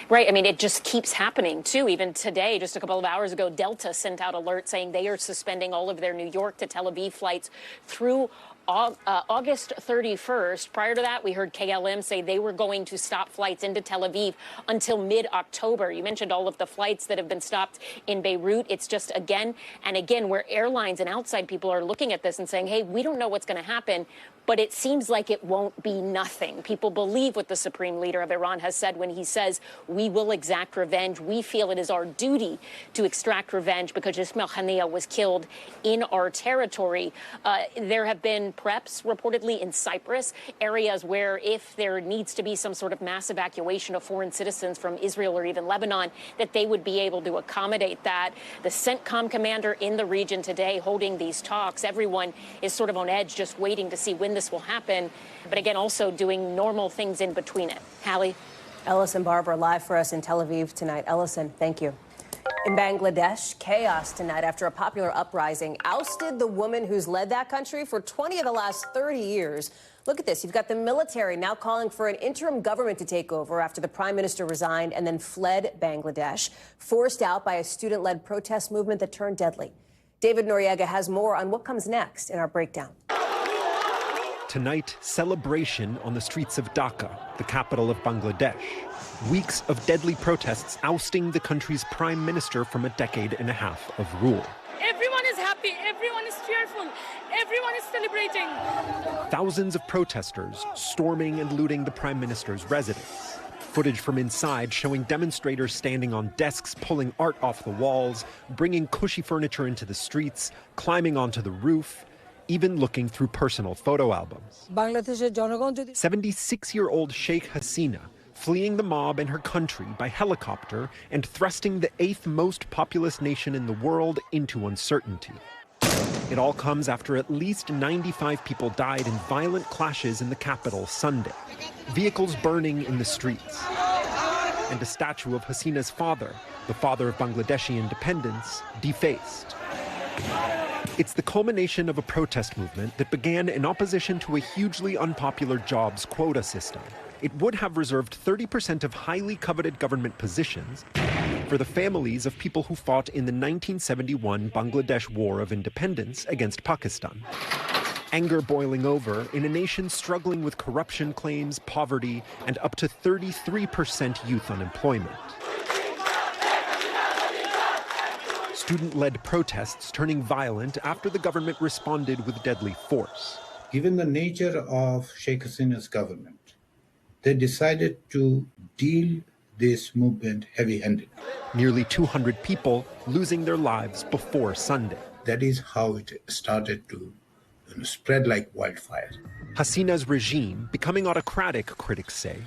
Right. I mean, it just keeps happening, too. Even today, just a couple of hours ago, Delta sent out alerts saying they are suspending all of their New York to Tel Aviv flights through August 31st. Prior to that, we heard KLM say they were going to stop flights into Tel Aviv until mid-October. You mentioned all of the flights that have been stopped in Beirut. It's just again and again where airlines and outside people are looking at this and saying, hey, we don't know what's going to happen, but it seems like it won't be nothing. People believe what the supreme leader of Iran has said when he says, we will exact revenge. We feel it is our duty to extract revenge because Ismail Haniyeh was killed in our territory. There have been preps reportedly in Cyprus, areas where if there needs to be some sort of mass evacuation of foreign citizens from Israel or even Lebanon, that they would be able to accommodate that. The CENTCOM commander in the region today holding these talks. Everyone is sort of on edge, just waiting to see when this will happen. But again, also doing normal things in between it. Hallie? Ellison Barber live for us in Tel Aviv tonight. Ellison, thank you. In Bangladesh, chaos tonight after a popular uprising ousted the woman who's led that country for 20 of the last 30 years. Look at this. You've got the military now calling for an interim government to take over after the prime minister resigned and then fled Bangladesh, forced out by a student-led protest movement that turned deadly. David Noriega has more on what comes next in our breakdown. Tonight, celebration on the streets of Dhaka, the capital of Bangladesh. Weeks of deadly protests ousting the country's prime minister from a decade and a half of rule. Everyone is happy, everyone is cheerful, everyone is celebrating. Thousands of protesters storming and looting the prime minister's residence. Footage from inside showing demonstrators standing on desks, pulling art off the walls, bringing cushy furniture into the streets, climbing onto the roof, even looking through personal photo albums. 76-year-old Sheikh Hasina fleeing the mob and her country by helicopter and thrusting the 8th most populous nation in the world into uncertainty. It all comes after at least 95 people died in violent clashes in the capital Sunday. Vehicles burning in the streets. And a statue of Hasina's father, the father of Bangladeshi independence, defaced. It's the culmination of a protest movement that began in opposition to a hugely unpopular jobs quota system. It would have reserved 30% of highly coveted government positions for the families of people who fought in the 1971 Bangladesh War of Independence against Pakistan. Anger boiling over in a nation struggling with corruption claims, poverty, and up to 33% youth unemployment. Student-led protests turning violent after the government responded with deadly force. Given the nature of Sheikh Hasina's government, they decided to deal this movement heavy-handed. Nearly 200 people losing their lives before Sunday. That is how it started to spread like wildfire. Hasina's regime becoming autocratic, critics say,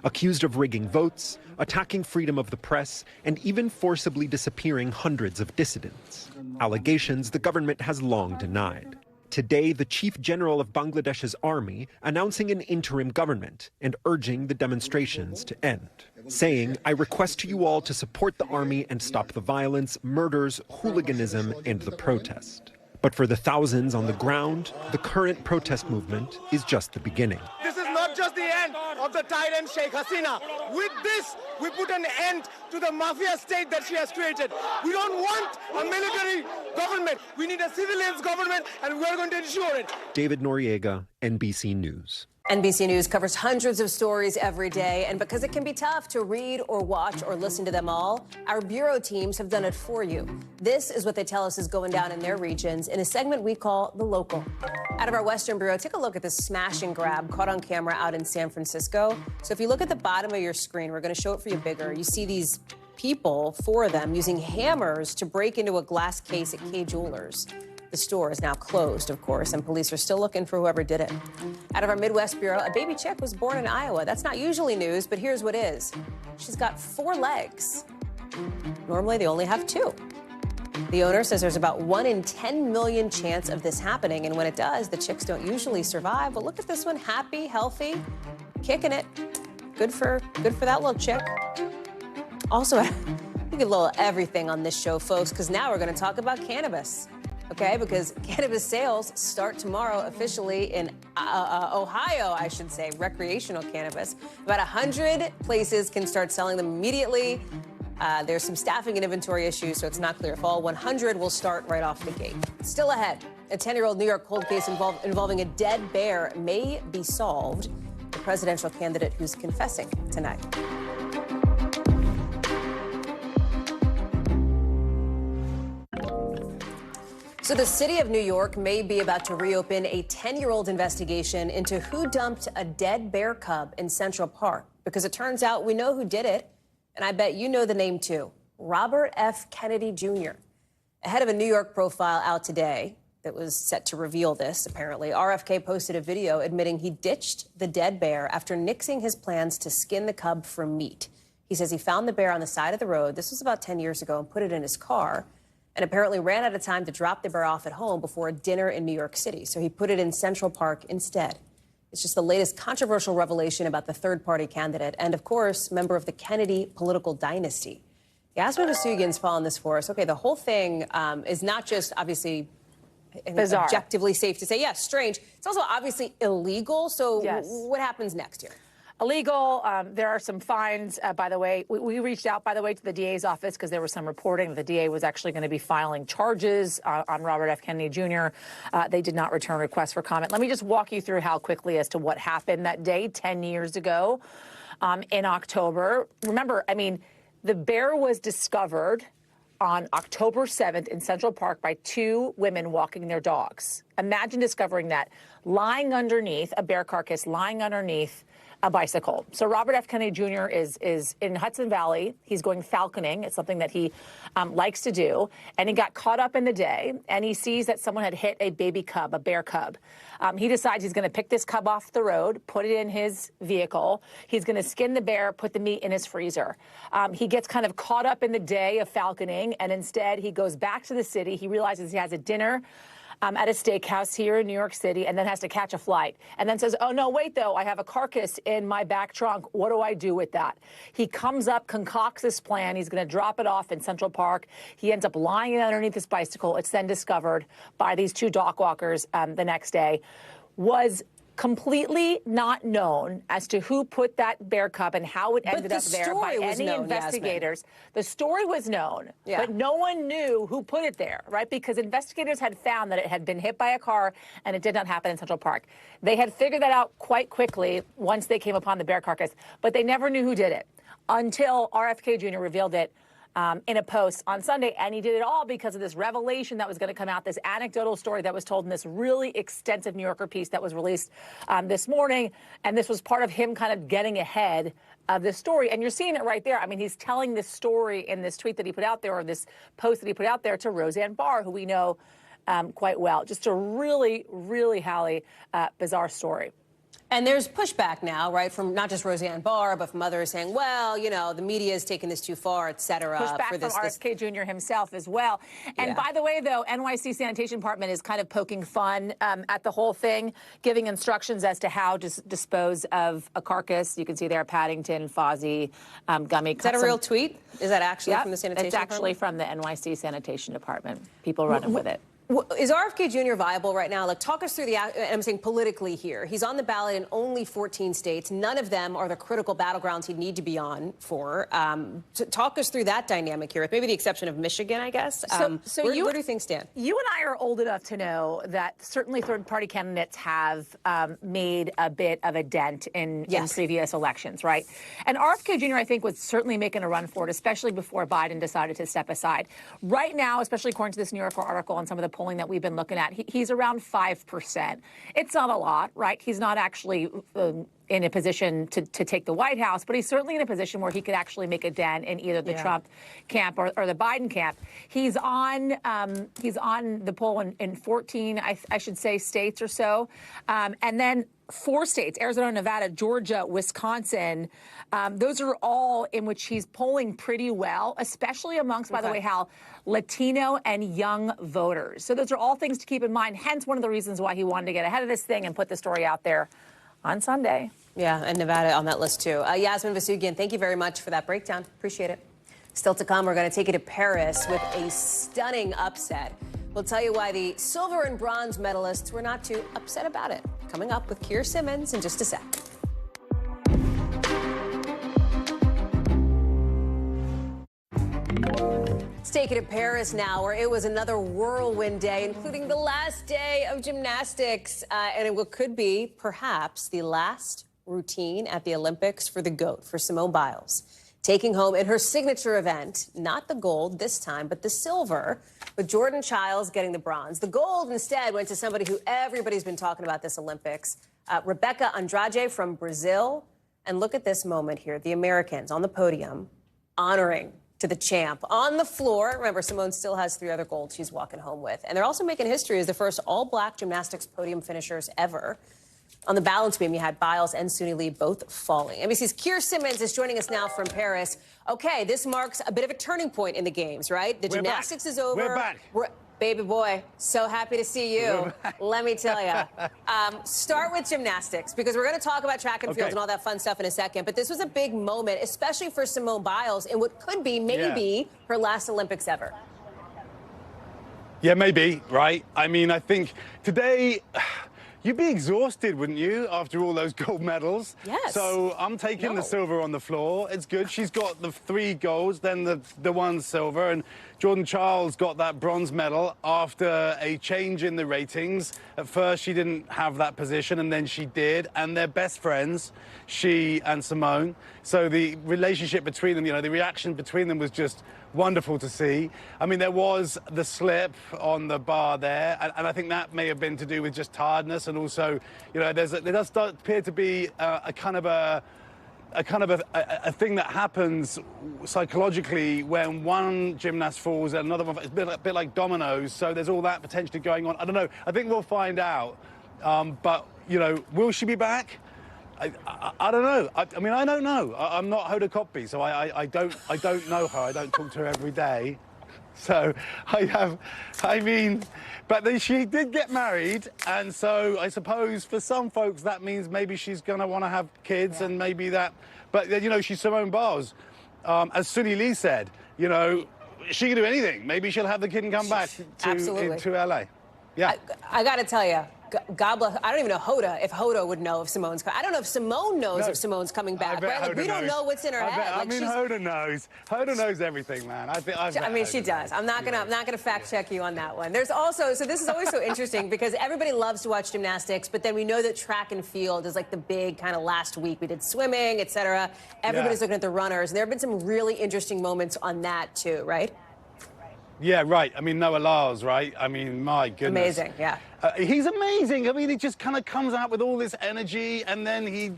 accused of rigging votes, attacking freedom of the press, and even forcibly disappearing hundreds of dissidents. Allegations the government has long denied. Today, the chief general of Bangladesh's army announcing an interim government and urging the demonstrations to end, saying, "I request to you all to support the army and stop the violence, murders, hooliganism, and the protest." But for the thousands on the ground, the current protest movement is just the beginning. This is not just the end of the tyrant Sheikh Hasina. With this, we put an end to the mafia state that she has created. We don't want a military government. We need a civilians government, and we're going to ensure it. David Noriega, NBC News. NBC News covers hundreds of stories every day, and because it can be tough to read or watch or listen to them all, our bureau teams have done it for you. This is what they tell us is going down in their regions in a segment we call The Local. Out of our Western Bureau, take a look at this smash and grab caught on camera out in San Francisco. So if you look at the bottom of your screen, we're going to show it for you bigger. You see these people, 4 of them, using hammers to break into a glass case at Kay Jewelers. The store is now closed, of course, and police are still looking for whoever did it. Out of our Midwest Bureau, a baby chick was born in Iowa. That's not usually news, but here's what is. She's got 4 legs. Normally, they only have 2. The owner says there's about 1 in 10 million chance of this happening, and when it does, the chicks don't usually survive. But look at this one, happy, healthy, kicking it. Good for that little chick. Also, we get a little everything on this show, folks, because now we're going to talk about cannabis. Okay, because cannabis sales start tomorrow officially in Ohio, I should say, recreational cannabis. About 100 places can start selling them immediately. There's some staffing and inventory issues, so it's not clear if all 100 will start right off the gate. Still ahead, a 10-year-old New York cold case involving a dead bear may be solved. The presidential candidate who's confessing tonight. So the city of New York may be about to reopen a 10-year-old investigation into who dumped a dead bear cub in Central Park, because it turns out we know who did it, and I bet you know the name too, Robert F. Kennedy Jr. Ahead of a New York profile out today that was set to reveal this, apparently, RFK posted a video admitting he ditched the dead bear after nixing his plans to skin the cub for meat. He says he found the bear on the side of the road, this was about 10 years ago, and put it in his car, and apparently ran out of time to drop the bear off at home before a dinner in New York City. So he put it in Central Park instead. It's just the latest controversial revelation about the third-party candidate and, of course, member of the Kennedy political dynasty. Yasmin Vasugian's following this for us. Okay, the whole thing is not just obviously bizarre, objectively safe to say, yes, strange. It's also obviously illegal. So yes. What happens next here? Illegal. There are some fines, by the way. We reached out, by the way, to the DA's office because there was some reporting that the DA was actually going to be filing charges on Robert F. Kennedy Jr. They did not return requests for comment. Let me just walk you through how quickly as to what happened that day 10 years ago in October. Remember, I mean, the bear was discovered on October 7th in Central Park by 2 women walking their dogs. Imagine discovering that lying underneath a bear carcass, lying underneath a bicycle. So Robert F. Kennedy Jr. is in Hudson Valley. He's going falconing. It's something that he likes to do. And he got caught up in the day, and he sees that someone had hit a baby cub, a bear cub. He decides he's going to pick this cub off the road, put it in his vehicle. He's going to skin the bear, put the meat in his freezer. He gets kind of caught up in the day of falconing, and instead he goes back to the city. He realizes he has a dinner at a steakhouse here in New York City, and then has to catch a flight, and then says, oh, no, wait, though, I have a carcass in my back trunk. What do I do with that? He comes up, concocts this plan. He's going to drop it off in Central Park. He ends up lying underneath this bicycle. It's then discovered by these 2 dog walkers the next day. Was completely not known as to who put that bear cub and how it ended up there by any investigators. Yasmin. The story was known, but no one knew who put it there, right? Because investigators had found that it had been hit by a car and it did not happen in Central Park. They had figured that out quite quickly once they came upon the bear carcass, but they never knew who did it until RFK Jr. revealed it in a post on Sunday, and he did it all because of this revelation that was going to come out, this anecdotal story that was told in this really extensive New Yorker piece that was released this morning, and this was part of him kind of getting ahead of this story. And you're seeing it right there. I mean, he's telling this story in this tweet that he put out there, or this post that he put out there, to Roseanne Barr, who we know quite well. Just a really, really, Hallie, bizarre story. And there's pushback now, right, from not just Roseanne Barr, but from others saying, well, you know, the media is taking this too far, et cetera. Pushback from RFK Jr. himself as well. And by the way, though, NYC Sanitation Department is kind of poking fun at the whole thing, giving instructions as to how to dispose of a carcass. You can see there Paddington, Fozzie, Gummy. Is that a real tweet? Is that actually from the Sanitation Department? It's actually from the NYC Sanitation Department. People running with it. Is RFK Jr. viable right now? Like, talk us through I'm saying politically here. He's on the ballot in only 14 states. None of them are the critical battlegrounds he'd need to be on for. Talk us through that dynamic here, with maybe the exception of Michigan, I guess. Where do things stand? You and I are old enough to know that certainly third-party candidates have made a bit of a dent in previous elections, right? And RFK Jr., I think, was certainly making a run for it, especially before Biden decided to step aside. Right now, especially according to this New Yorker article and some of the polling that we've been looking at, he's around 5%. It's not a lot, right? He's not actually in a position to take the White House, but he's certainly in a position where he could actually make a dent in either the Trump camp or the Biden camp. He's on the poll in 14, I should say, states or so, and then 4 states, Arizona, Nevada, Georgia, Wisconsin. Those are all in which he's polling pretty well, especially amongst, by the way, Hal, Latino and young voters. So those are all things to keep in mind, hence one of the reasons why he wanted to get ahead of this thing and put the story out there on Sunday. Yeah, and Nevada on that list, too. Yasmin Vasugian, thank you very much for that breakdown. Appreciate it. Still to come, we're going to take you to Paris with a stunning upset. We'll tell you why the silver and bronze medalists were not too upset about it. Coming up with Keir Simmons in just a sec. Let's take you to Paris now, where it was another whirlwind day, including the last day of gymnastics, and what could be, perhaps, the last routine at the Olympics for the GOAT, for Simone Biles. Taking home in her signature event, not the gold this time, but the silver, with Jordan Childs getting the bronze. The gold instead went to somebody who everybody's been talking about this Olympics, Rebecca Andrade from Brazil. And look at this moment here. The Americans on the podium honoring to the champ on the floor. Remember, Simone still has 3 other golds she's walking home with. And they're also making history as the first all-black gymnastics podium finishers ever. On the balance beam, you had Biles and Suni Lee both falling. NBC's Keir Simmons is joining us now from Paris. Okay, this marks a bit of a turning point in the games, right? The gymnastics is over. We're back. Baby boy, so happy to see you. Let me tell you. Start with gymnastics, because we're going to talk about track and field and all that fun stuff in a second. But this was a big moment, especially for Simone Biles, in what could be maybe her last Olympics ever. Yeah, maybe, right? I mean, I think today... You'd be exhausted, wouldn't you, after all those gold medals? Yes. So I'm taking the silver on the floor. It's good. She's got the 3 golds, then the 1 silver, and Jordan Childs got that bronze medal after a change in the ratings. At first, she didn't have that position, and then she did, and they're best friends, she and Simone. So the relationship between them, you know, the reaction between them was just wonderful to see. I mean, there was the slip on the bar there, and I think that may have been to do with just tiredness, and also, you know, there does appear to be a thing that happens psychologically when one gymnast falls and another one. It's a bit like dominoes, so there's all that potentially going on. I don't know. I think we'll find out. But, you know, will she be back? I don't know. I mean, I don't know. I'm not Hoda Kotb, so I don't know her. I don't talk to her every day. So but she did get married, and so I suppose for some folks that means maybe she's going to want to have kids, and maybe that. But, you know, she's Simone Biles. As Suni Lee said, you know, she can do anything. Maybe she'll have the kid and come back to LA. Yeah. I got to tell you, God bless. I don't even know Hoda, if Hoda would know if Simone's coming. I don't know if Simone knows if Simone's coming back. Right? Like, we don't know what's in her head. I mean, Hoda knows. Hoda knows everything, man. I mean, she does. I'm not gonna fact check you on that one. There's also, so this is always so interesting because everybody loves to watch gymnastics, but then we know that track and field is like the big kind of last week. We did swimming, etc. Everybody's looking at the runners. And there have been some really interesting moments on that too, right? Yeah, right. I mean, Noah Lyles, right? I mean, my goodness. Amazing, yeah. He's amazing. I mean, he just kind of comes out with all this energy, and then the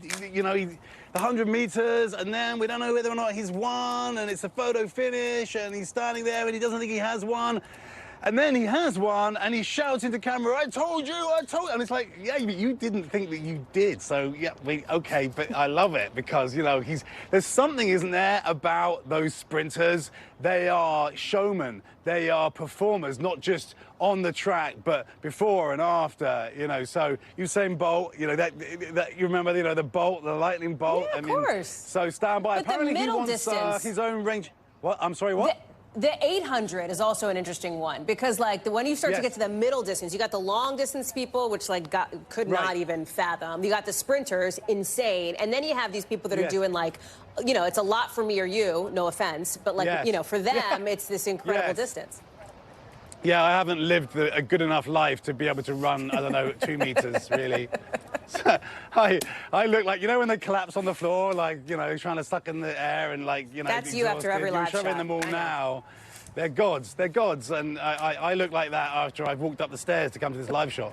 100 meters, and then we don't know whether or not he's won, and it's a photo finish, and he's standing there, and he doesn't think he has won. And then he has one, and he shouts into camera, I told you, I told you. And it's like, yeah, but you didn't think that you did. So, yeah, okay, but I love it because, there's something, isn't there, about those sprinters. They are showmen. They are performers, not just on the track, but before and after, So Usain Bolt, you remember, the bolt, the lightning bolt. Yeah, of course. So stand by. But apparently the middle he wants distance. His own range. What? I'm sorry, what? The 800 is also an interesting one because, like, when you start to get to the middle distance, you got the long distance people, which could not even fathom. You got the sprinters, insane, and then you have these people that are doing like, it's a lot for me or you, no offense, but like, for them, it's this incredible distance. Yeah, I haven't lived a good enough life to be able to run, I don't know, 2 meters, really. So I look like, when they collapse on the floor, like, trying to suck in the air and, like, That's you after every last shot. You're showing them all now. They're gods. They're gods. And I look like that after I've walked up the stairs to come to this live shot.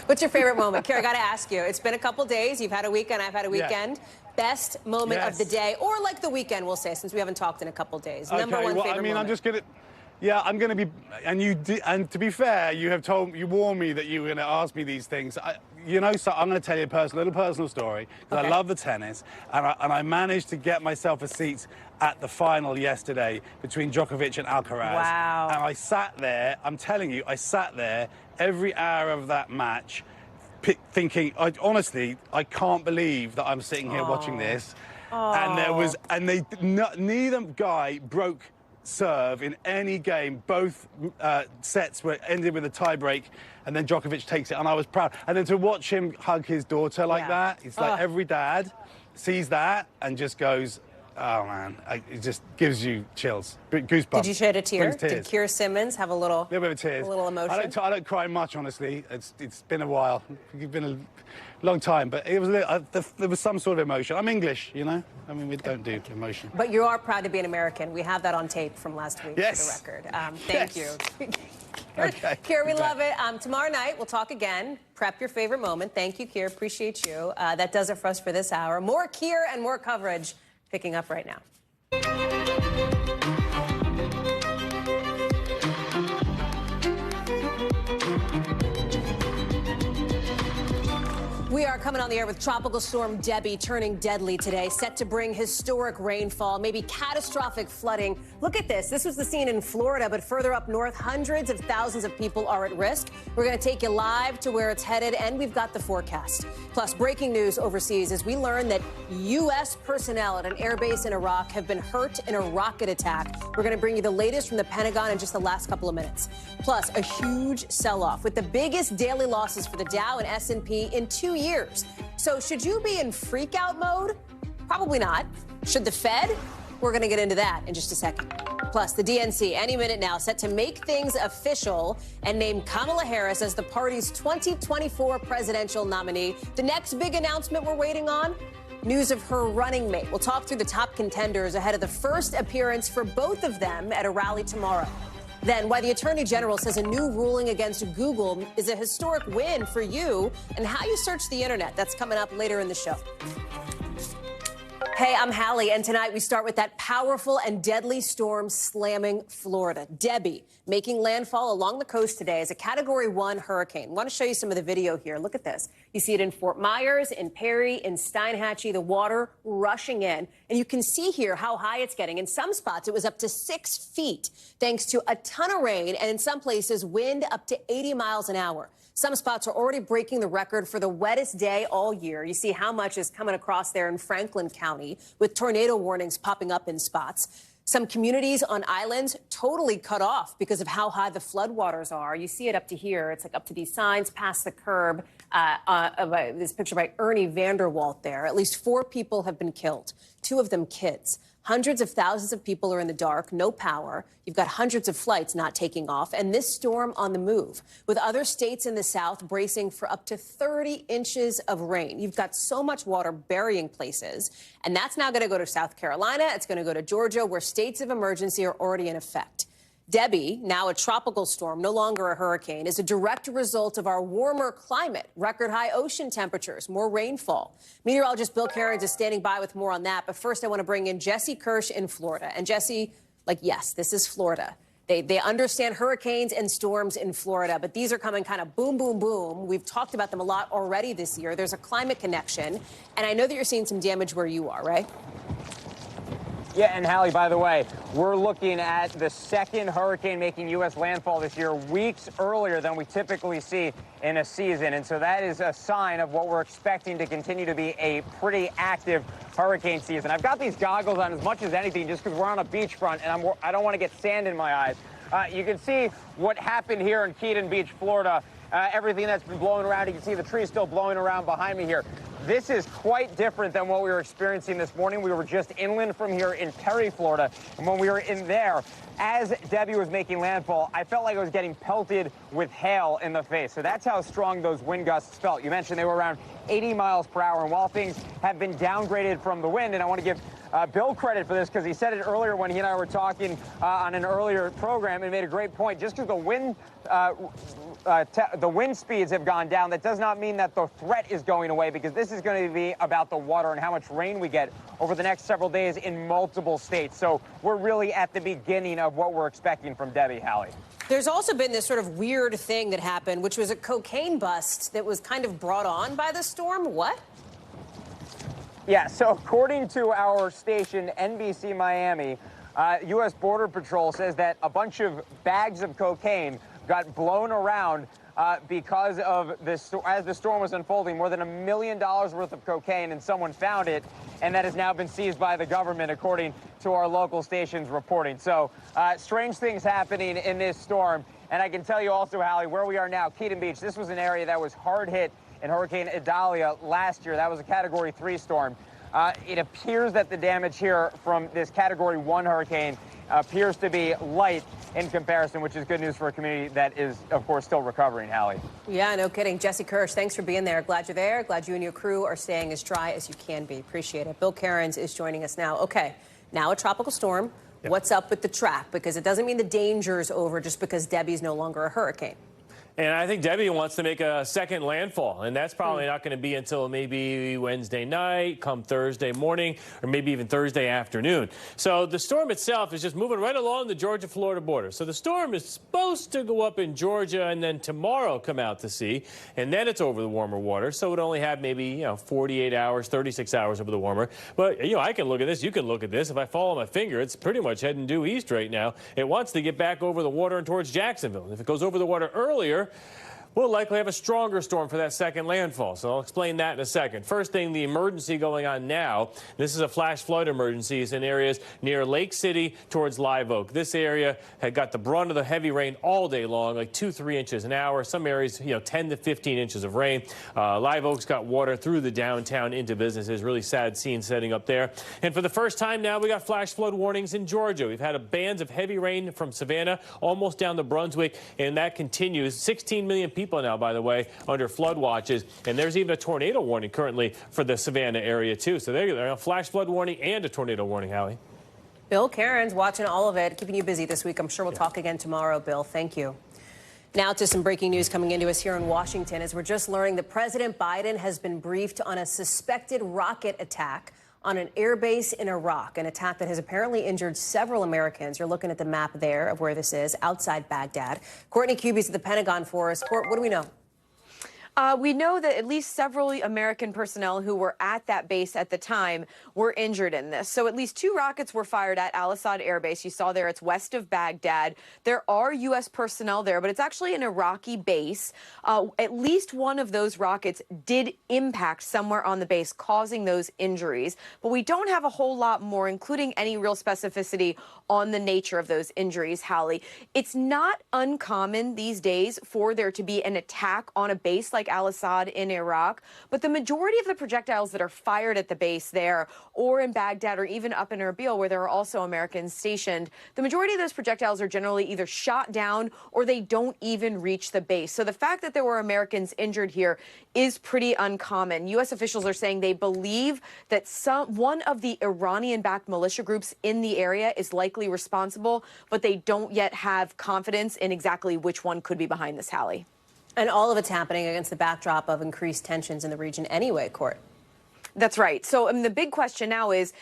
What's your favorite moment? Kerry, I got to ask you. It's been a couple days. You've had a weekend. I've had a weekend. Best moment of the day, or like the weekend, we'll say, since we haven't talked in a couple days. Number one favorite moment. I'm just going to... Yeah, I'm going to be, and to be fair, you warned me that you were going to ask me these things. So I'm going to tell you a little personal story, because I love the tennis, and I managed to get myself a seat at the final yesterday between Djokovic and Alcaraz. Wow. And I sat there, I'm telling you, I sat there every hour of that match thinking, honestly, I can't believe that I'm sitting here watching this. And neither guy broke serve in any game. Both sets were ended with a tie break, and then Djokovic takes it, and I was proud. And then to watch him hug his daughter like that, it's like every dad sees that and just goes, oh man, it just gives you chills, goosebumps. Did you shed a tear? Did Keir Simmons have a little bit of tears, a little emotion? I don't cry much, honestly. It's been a while. It's been a long time, but it was there was some sort of emotion. I'm English, I mean, we don't do emotion. But you are proud to be an American. We have that on tape from last week for the record. Thank you. Okay. Keir, we love it. Tomorrow night, we'll talk again. Prep your favorite moment. Thank you, Keir. Appreciate you. That does it for us for this hour. More Keir and more coverage picking up right now. We are coming on the air with Tropical Storm Debby turning deadly today, set to bring historic rainfall, maybe catastrophic flooding. Look at this. This was the scene in Florida, but further up north, hundreds of thousands of people are at risk. We're going to take you live to where it's headed, and we've got the forecast. Plus, breaking news overseas as we learn that U.S. personnel at an airbase in Iraq have been hurt in a rocket attack. We're going to bring you the latest from the Pentagon in just the last couple of minutes. Plus, a huge sell-off with the biggest daily losses for the Dow and S&P in 2 years. So should you be in freak-out mode? Probably not. Should the Fed? We're going to get into that in just a second. Plus, the DNC, any minute now, set to make things official and name Kamala Harris as the party's 2024 presidential nominee. The next big announcement we're waiting on? News of her running mate. We'll talk through the top contenders ahead of the first appearance for both of them at a rally tomorrow. Then, why the Attorney General says a new ruling against Google is a historic win for you and how you search the internet. That's coming up later in the show. Hey, I'm Hallie, and tonight we start with that powerful and deadly storm slamming Florida. Debby making landfall along the coast today as a Category 1 hurricane. I want to show you some of the video here. Look at this. You see it in Fort Myers, in Perry, in Steinhatchee, the water rushing in. And you can see here how high it's getting. In some spots, it was up to 6 feet, thanks to a ton of rain, and in some places, wind up to 80 miles an hour. Some spots are already breaking the record for the wettest day all year. You see how much is coming across there in Franklin County with tornado warnings popping up in spots. Some communities on islands totally cut off because of how high the floodwaters are. You see it up to here. It's like up to these signs past the curb. This picture by Ernie Vanderwalt there. At least 4 people have been killed, 2 of them kids. Hundreds of thousands of people are in the dark, no power. You've got hundreds of flights not taking off, and this storm on the move, with other states in the south bracing for up to 30 inches of rain. You've got so much water burying places, and that's now going to go to South Carolina. It's going to go to Georgia, where states of emergency are already in effect. Debby, now a tropical storm, no longer a hurricane, is a direct result of our warmer climate, record high ocean temperatures, more rainfall. Meteorologist Bill Cairns is standing by with more on that. But first, I want to bring in Jesse Kirsch in Florida. And Jesse, yes, this is Florida. They understand hurricanes and storms in Florida, but these are coming kind of boom, boom, boom. We've talked about them a lot already this year. There's a climate connection. And I know that you're seeing some damage where you are, right? Yeah, and Hallie, by the way, we're looking at the second hurricane making U.S. landfall this year, weeks earlier than we typically see in a season. And so that is a sign of what we're expecting to continue to be a pretty active hurricane season. I've got these goggles on as much as anything just because we're on a beachfront and I don't want to get sand in my eyes. You can see what happened here in Keaton Beach, Florida. Everything that's been blowing around. You can see the trees still blowing around behind me here. This is quite different than what we were experiencing this morning. We were just inland from here in Perry, Florida. And when we were in there, as Debby was making landfall, I felt like I was getting pelted with hail in the face. So that's how strong those wind gusts felt. You mentioned they were around 80 miles per hour. And while things have been downgraded from the wind, and I want to give Bill credit for this because he said it earlier when he and I were talking on an earlier program and made a great point. Just because the wind speeds have gone down, that does not mean that the threat is going away, because this is going to be about the water and how much rain we get over the next several days in multiple states. So we're really at the beginning of what we're expecting from Debby, Hallie. There's also been this sort of weird thing that happened, which was a cocaine bust that was kind of brought on by the storm. What? Yeah, so according to our station, NBC Miami, U.S. Border Patrol says that a bunch of bags of cocaine got blown around because of this, as the storm was unfolding. More than $1 million worth of cocaine, and someone found it, and that has now been seized by the government, according to our local station's reporting. So strange things happening in this storm. And I can tell you also, Hallie, where we are now, Keaton Beach, this was an area that was hard hit in Hurricane Idalia last year. That was a Category 3 storm. It appears that the damage here from this Category 1 hurricane appears to be light in comparison, which is good news for a community that is, of course, still recovering, Hallie. Yeah, no kidding. Jesse Kirsch, thanks for being there. Glad you're there. Glad you and your crew are staying as dry as you can be. Appreciate it. Bill Cairns is joining us now. Okay, now a tropical storm. Yep. What's up with the track? Because it doesn't mean the danger is over just because Debby's no longer a hurricane. And I think Debby wants to make a second landfall, and that's probably not going to be until maybe Wednesday night, come Thursday morning, or maybe even Thursday afternoon. So the storm itself is just moving right along the Georgia-Florida border. So the storm is supposed to go up in Georgia and then tomorrow come out to sea, and then it's over the warmer water. So it would only have maybe, 48 hours, 36 hours over the warmer. But, I can look at this. You can look at this. If I follow my finger, it's pretty much heading due east right now. It wants to get back over the water and towards Jacksonville. And if it goes over the water earlier, we'll likely have a stronger storm for that second landfall. So I'll explain that in a second. First thing, the emergency going on now. This is a flash flood emergency. It's in areas near Lake City towards Live Oak. This area had got the brunt of the heavy rain all day long, like 2-3 inches an hour. Some areas, 10 to 15 inches of rain. Live Oak's got water through the downtown into businesses. Really sad scene setting up there. And for the first time now, we got flash flood warnings in Georgia. We've had bands of heavy rain from Savannah almost down to Brunswick, and that continues. 16 million people now, by the way, under flood watches. And there's even a tornado warning currently for the Savannah area, too. So there you go. A flash flood warning and a tornado warning, Hallie. Bill Cairns watching all of it, keeping you busy this week. I'm sure we'll talk again tomorrow, Bill. Thank you. Now to some breaking news coming into us here in Washington, as we're just learning that President Biden has been briefed on a suspected rocket attack on an airbase in Iraq, an attack that has apparently injured several Americans. You're looking at the map there of where this is, outside Baghdad. Courtney Cubies at the Pentagon for us. Court, what do we know? We know that at least several American personnel who were at that base at the time were injured in this. So at least 2 rockets were fired at Al-Assad Air Base. You saw there it's west of Baghdad. There are U.S. personnel there, but it's actually an Iraqi base. At least one of those rockets did impact somewhere on the base, causing those injuries. But we don't have a whole lot more, including any real specificity on the nature of those injuries, Hallie. It's not uncommon these days for there to be an attack on a base like Al-Assad in Iraq, but the majority of the projectiles that are fired at the base there or in Baghdad or even up in Erbil, where there are also Americans stationed, the majority of those projectiles are generally either shot down or they don't even reach the base. So the fact that there were Americans injured here is pretty uncommon. U.S. officials are saying they believe that one of the Iranian-backed militia groups in the area is likely responsible, but they don't yet have confidence in exactly which one could be behind this, Hallie. And all of it's happening against the backdrop of increased tensions in the region anyway, Court. That's right. So the big question now is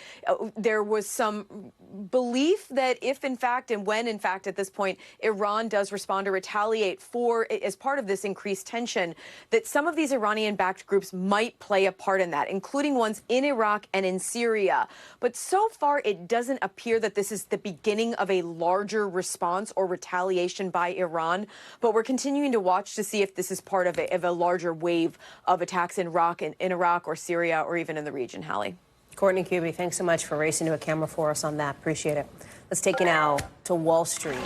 there was some belief that if, in fact, and when, in fact, at this point, Iran does respond or retaliate for, as part of this increased tension, that some of these Iranian-backed groups might play a part in that, including ones in Iraq and in Syria. But so far, it doesn't appear that this is the beginning of a larger response or retaliation by Iran. But we're continuing to watch to see if this is part of a larger wave of attacks in Iraq or Syria or even in the region, Hallie. Courtney Cuby, thanks so much for racing to a camera for us on that. Appreciate it. Let's take you now to Wall Street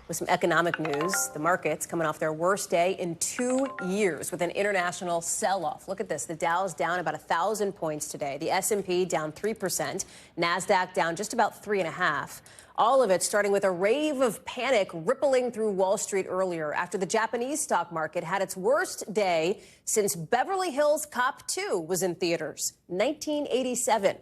with some economic news. The markets coming off their worst day in 2 years with an international sell-off. Look at this. The Dow's down about 1,000 points today. The S&P down 3%. NASDAQ down just about 3.5%. All of it starting with a rave of panic rippling through Wall Street earlier after the Japanese stock market had its worst day since Beverly Hills Cop 2 was in theaters, 1987.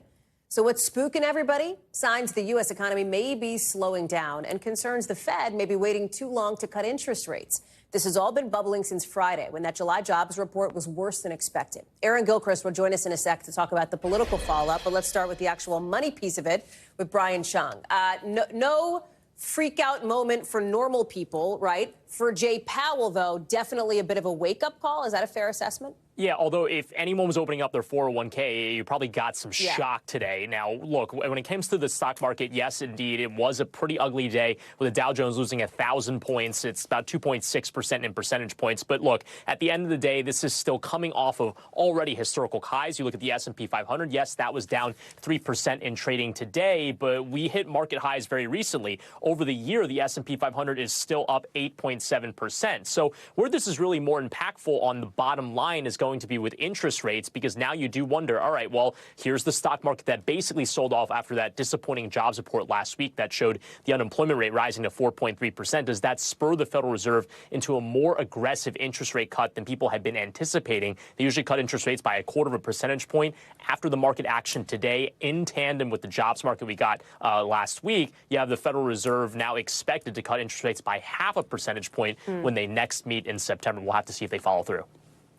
So what's spooking everybody? Signs the U.S. economy may be slowing down and concerns the Fed may be waiting too long to cut interest rates. This has all been bubbling since Friday when that July jobs report was worse than expected. Aaron Gilchrist will join us in a sec to talk about the political fallout, but let's start with the actual money piece of it with Brian Chung. No freak out moment for normal people, right? For Jay Powell, though, definitely a bit of a wake-up call. Is that a fair assessment? Yeah, although if anyone was opening up their 401k, you probably got some shock today. Now, look, when it comes to the stock market, yes, indeed, it was a pretty ugly day with the Dow Jones losing 1,000 points. It's about 2.6% in percentage points. But look, at the end of the day, this is still coming off of already historical highs. You look at the S&P 500. Yes, that was down 3% in trading today, but we hit market highs very recently. Over the year, the S&P 500 is still up 8.7%. So where this is really more impactful on the bottom line is going to be with interest rates, because now you do wonder, all right, well, here's the stock market that basically sold off after that disappointing jobs report last week that showed the unemployment rate rising to 4.3%. Does that spur the Federal Reserve into a more aggressive interest rate cut than people had been anticipating? They usually cut interest rates by 1/4 percentage point. After the market action today, in tandem with the jobs market we got last week, you have the Federal Reserve now expected to cut interest rates by 0.5 percentage point when they next meet in September. We'll have to see if they follow through.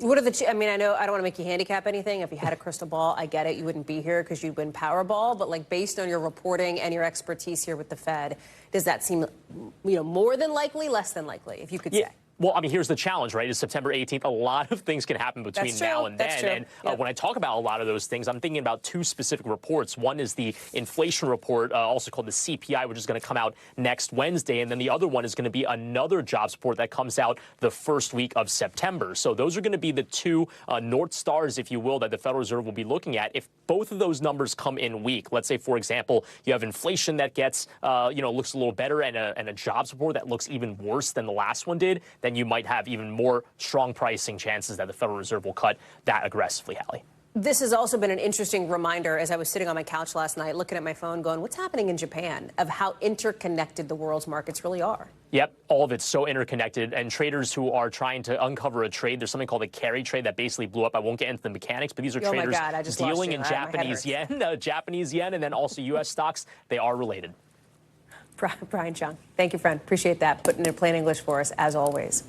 What are the? I mean, I know I don't want to make you handicap anything. If you had a crystal ball, I get it. You wouldn't be here because you'd win Powerball. But like, based on your reporting and your expertise here with the Fed, does that seem, more than likely, less than likely? If you could say. Well, I mean, here's the challenge, right? Is September 18th. A lot of things can happen between now and then. And when I talk about a lot of those things, I'm thinking about two specific reports. One is the inflation report, also called the CPI, which is going to come out next Wednesday. And then the other one is going to be another jobs report that comes out the first week of September. So those are going to be the two North Stars, if you will, that the Federal Reserve will be looking at. If both of those numbers come in weak, let's say, for example, you have inflation that gets, looks a little better and a jobs report that looks even worse than the last one did, then you might have even more strong pricing chances that the Federal Reserve will cut that aggressively, Hallie. This has also been an interesting reminder as I was sitting on my couch last night looking at my phone going, what's happening in Japan, of how interconnected the world's markets really are. Yep, all of it's so interconnected, and traders who are trying to uncover a trade, there's something called a carry trade that basically blew up. I won't get into the mechanics, but these are traders dealing in Japanese yen, and then also U.S. stocks. They are related. Brian Chung, thank you, friend. Appreciate that. Putting it in plain English for us, as always.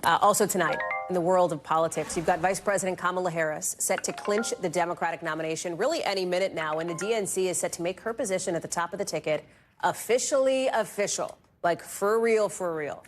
Also tonight, in the world of politics, you've got Vice President Kamala Harris set to clinch the Democratic nomination really any minute now, and the DNC is set to make her position at the top of the ticket officially official, like for real, for real.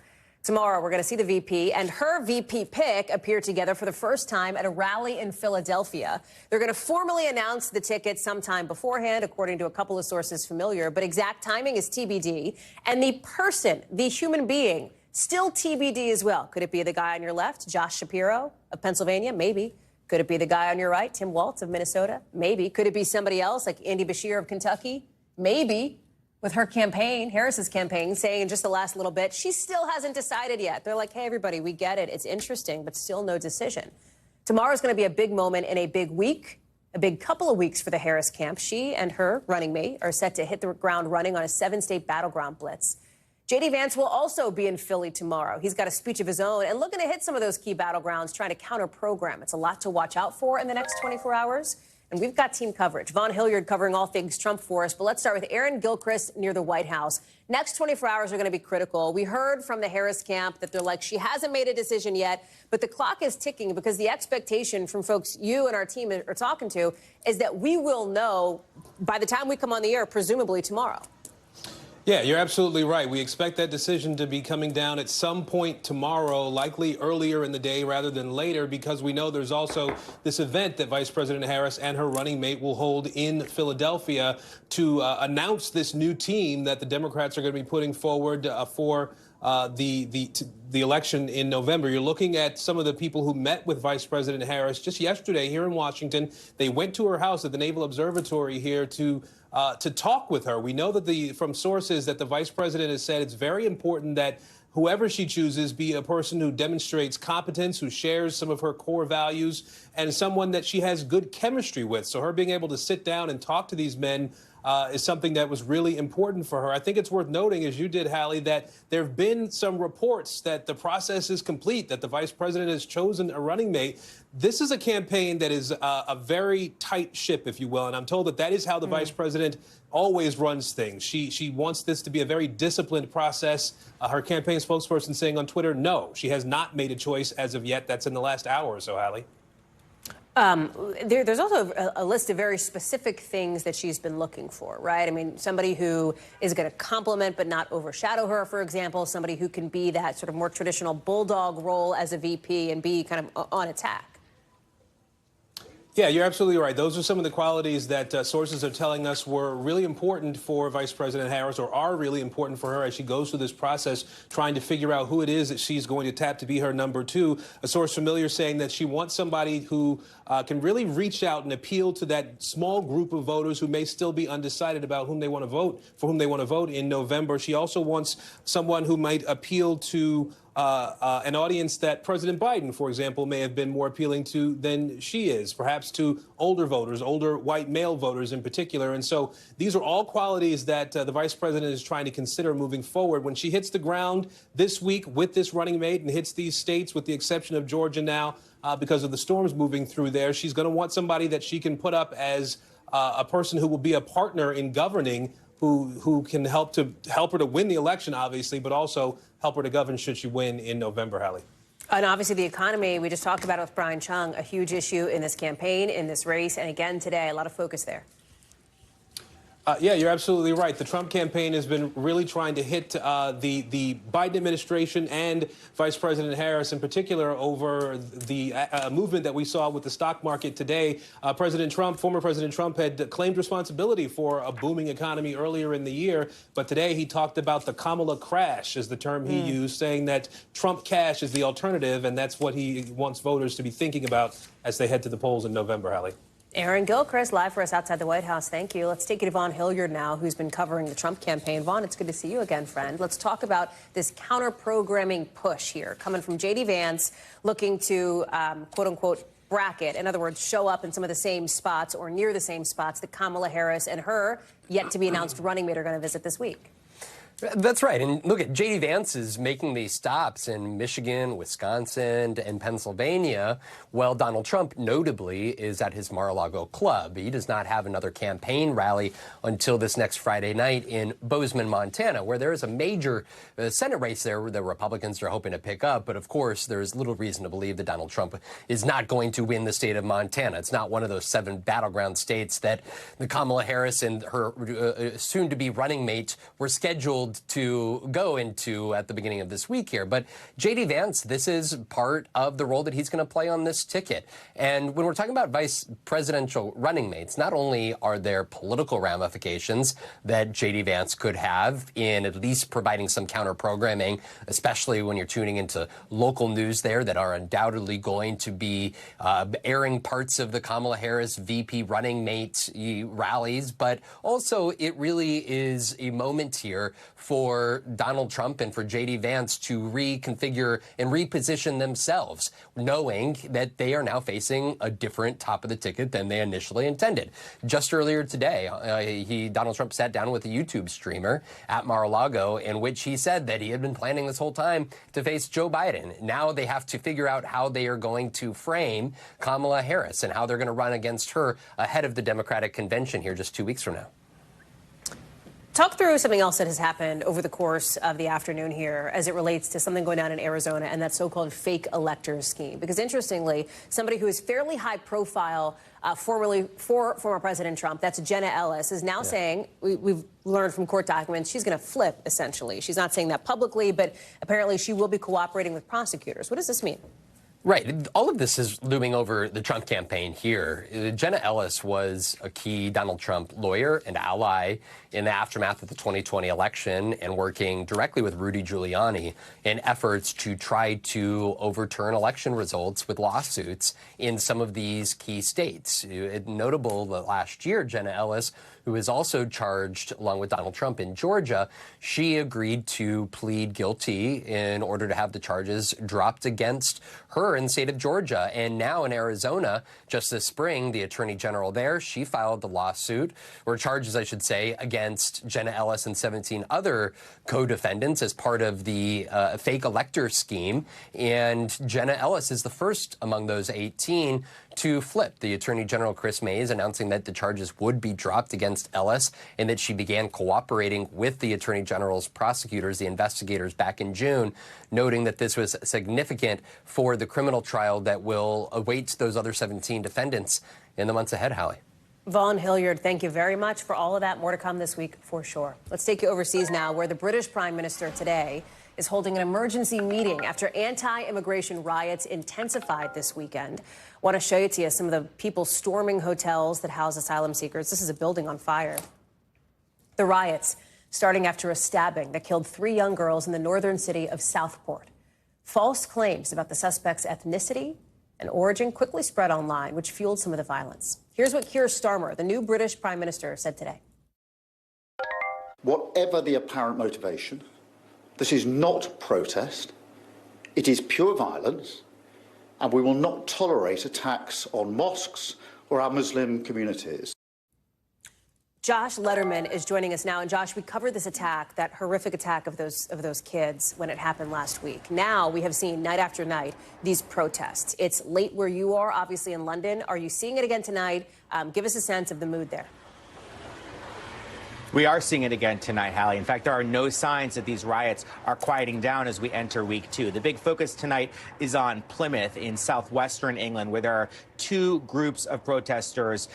Tomorrow, we're going to see the VP and her VP pick appear together for the first time at a rally in Philadelphia. They're going to formally announce the ticket sometime beforehand, according to a couple of sources familiar, but exact timing is TBD. And the person, the human being, still TBD as well. Could it be the guy on your left, Josh Shapiro of Pennsylvania? Maybe. Could it be the guy on your right, Tim Walz of Minnesota? Maybe. Could it be somebody else like Andy Beshear of Kentucky? Maybe. With her campaign, Harris's campaign, saying in just the last little bit, she still hasn't decided yet. They're like, hey, everybody, we get it. It's interesting, but still no decision. Tomorrow's going to be a big moment in a big week, a big couple of weeks for the Harris camp. She and her running mate are set to hit the ground running on a 7-state battleground blitz. J.D. Vance will also be in Philly tomorrow. He's got a speech of his own and looking to hit some of those key battlegrounds, trying to counter-program. It's a lot to watch out for in the next 24 hours. And we've got team coverage. Vaughn Hilliard covering all things Trump for us. But let's start with Aaron Gilchrist near the White House. Next 24 hours are going to be critical. We heard from the Harris camp that they're like, she hasn't made a decision yet, but the clock is ticking because the expectation from folks you and our team are talking to is that we will know by the time we come on the air, presumably tomorrow. Yeah, you're absolutely right. We expect that decision to be coming down at some point tomorrow, likely earlier in the day rather than later, because we know there's also this event that Vice President Harris and her running mate will hold in Philadelphia to announce this new team that the Democrats are going to be putting forward for the election in November. You're looking at some of the people who met with Vice President Harris just yesterday here in Washington. They went to her house at the Naval Observatory here to talk with her. We know that from sources that the vice president has said it's very important that whoever she chooses be a person who demonstrates competence, who shares some of her core values, and someone that she has good chemistry with. So her being able to sit down and talk to these men is something that was really important for her. I think it's worth noting, as you did, Hallie, that there have been some reports that the process is complete, that the vice president has chosen a running mate. This is a campaign that is a very tight ship, if you will, and I'm told that that is how the vice president always runs things. She wants this to be a very disciplined process. Her campaign spokesperson saying on Twitter, no, she has not made a choice as of yet. That's in the last hour or so, Hallie. There's also a list of very specific things that she's been looking for, right? I mean, somebody who is going to complement but not overshadow her, for example, somebody who can be that sort of more traditional bulldog role as a VP and be kind of on attack. Yeah, you're absolutely right. Those are some of the qualities that sources are telling us were really important for Vice President Harris, or are really important for her as she goes through this process, trying to figure out who it is that she's going to tap to be her number two. A source familiar saying that she wants somebody who can really reach out and appeal to that small group of voters who may still be undecided about whom they want to vote, for whom they want to vote in November. She also wants someone who might appeal to an audience that President Biden, for example, may have been more appealing to than she is, perhaps to older voters, older white male voters in particular. And so these are all qualities that the vice president is trying to consider moving forward. When she hits the ground this week with this running mate and hits these states, with the exception of Georgia now, because of the storms moving through there, she's going to want somebody that she can put up as a person who will be a partner in governing, who can help her to win the election, obviously, but also help her to govern should she win in November, Hallie. And obviously the economy, we just talked about it with Brian Chung, a huge issue in this campaign, in this race, and again today, a lot of focus there. Yeah, you're absolutely right. The Trump campaign has been really trying to hit the Biden administration and Vice President Harris in particular over the movement that we saw with the stock market today. Former President Trump had claimed responsibility for a booming economy earlier in the year, but today he talked about the Kamala crash, is the term he used, saying that Trump cash is the alternative, and that's what he wants voters to be thinking about as they head to the polls in November, Hallie. Aaron Gilchrist, live for us outside the White House. Thank you. Let's take you to Vaughn Hilliard now, who's been covering the Trump campaign. Vaughn, it's good to see you again, friend. Let's talk about this counter-programming push here, coming from J.D. Vance, looking to, quote-unquote, bracket. In other words, show up in some of the same spots or near the same spots that Kamala Harris and her yet-to-be-announced running mate are going to visit this week. That's right. And look, at J.D. Vance is making these stops in Michigan, Wisconsin, and Pennsylvania. Well, Donald Trump, notably, is at his Mar-a-Lago club. He does not have another campaign rally until this next Friday night in Bozeman, Montana, where there is a major Senate race there where the Republicans are hoping to pick up. But, of course, there's little reason to believe that Donald Trump is not going to win the state of Montana. It's not one of those 7 battleground states that the Kamala Harris and her soon-to-be running mate were scheduled field to go into at the beginning of this week here. But J.D. Vance, this is part of the role that he's going to play on this ticket. And when we're talking about vice presidential running mates, not only are there political ramifications that J.D. Vance could have in at least providing some counter-programming, especially when you're tuning into local news there that are undoubtedly going to be airing parts of the Kamala Harris VP running mate rallies, but also it really is a moment here for Donald Trump and for J.D. Vance to reconfigure and reposition themselves, knowing that they are now facing a different top of the ticket than they initially intended. Just earlier today, Donald Trump sat down with a YouTube streamer at Mar-a-Lago in which he said that he had been planning this whole time to face Joe Biden. Now they have to figure out how they are going to frame Kamala Harris and how they're going to run against her ahead of the Democratic convention here just 2 weeks from now. Talk through something else that has happened over the course of the afternoon here as it relates to something going on in Arizona and that so-called fake elector scheme. Because interestingly, somebody who is fairly high profile former President Trump, that's Jenna Ellis, is now saying, we've learned from court documents, she's going to flip, essentially. She's not saying that publicly, but apparently she will be cooperating with prosecutors. What does this mean? Right. All of this is looming over the Trump campaign here. Jenna Ellis was a key Donald Trump lawyer and ally in the aftermath of the 2020 election and working directly with Rudy Giuliani in efforts to try to overturn election results with lawsuits in some of these key states. Notable that last year, Jenna Ellis, who is also charged along with Donald Trump in Georgia, she agreed to plead guilty in order to have the charges dropped against her in the state of Georgia. And now in Arizona, just this spring, the attorney general there, she filed the lawsuit, or charges, I should say, against Jenna Ellis and 17 other co-defendants as part of the fake elector scheme. And Jenna Ellis is the first among those 18 to flip. The Attorney General Chris Mays announcing that the charges would be dropped against Ellis and that she began cooperating with the Attorney General's prosecutors, the investigators, back in June, noting that this was significant for the criminal trial that will await those other 17 defendants in the months ahead, Hallie. Vaughn Hilliard, thank you very much for all of that. More to come this week for sure. Let's take you overseas now, where the British Prime Minister today is holding an emergency meeting after anti-immigration riots intensified this weekend. Want to show you some of the people storming hotels that house asylum seekers. This is a building on fire. The riots starting after a stabbing that killed 3 young girls in the northern city of Southport. False claims about the suspect's ethnicity and origin quickly spread online, which fueled some of the violence. Here's what Keir Starmer, the new British Prime Minister, said today. Whatever the apparent motivation, this is not protest. It is pure violence, and we will not tolerate attacks on mosques or our Muslim communities. Josh Letterman is joining us now. And Josh, we covered this attack, that horrific attack of those kids when it happened last week. Now we have seen night after night these protests. It's late where you are, obviously in London. Are you seeing it again tonight? Give us a sense of the mood there. We are seeing it again tonight, Hallie. In fact, there are no signs that these riots are quieting down as we enter week 2. The big focus tonight is on Plymouth in southwestern England, where there are 2 groups of protesters,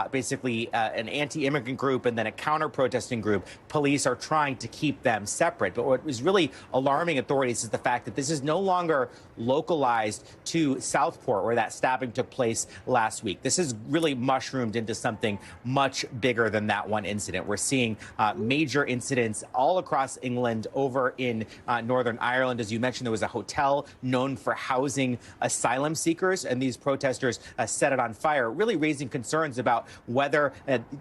basically an anti-immigrant group and then a counter-protesting group. Police are trying to keep them separate. But what is really alarming authorities is the fact that this is no longer localized to Southport, where that stabbing took place last week. This has really mushroomed into something much bigger than that one incident. We're seeing major incidents all across England, over in Northern Ireland. As you mentioned, there was a hotel known for housing asylum seekers, and these protesters set it on fire, really raising concerns about whether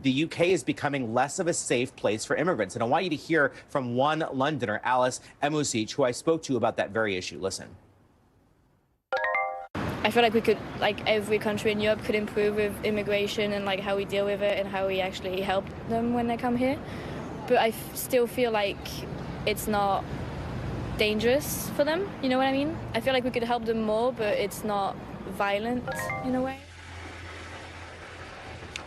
the UK is becoming less of a safe place for immigrants. And I want you to hear from one Londoner, Alice Emusic, who I spoke to about that very issue. Listen. I feel like we could, like every country in Europe could improve with immigration and like how we deal with it and how we actually help them when they come here. But I still feel like it's not dangerous for them, you know what I mean? I feel like we could help them more, but it's not violent in a way.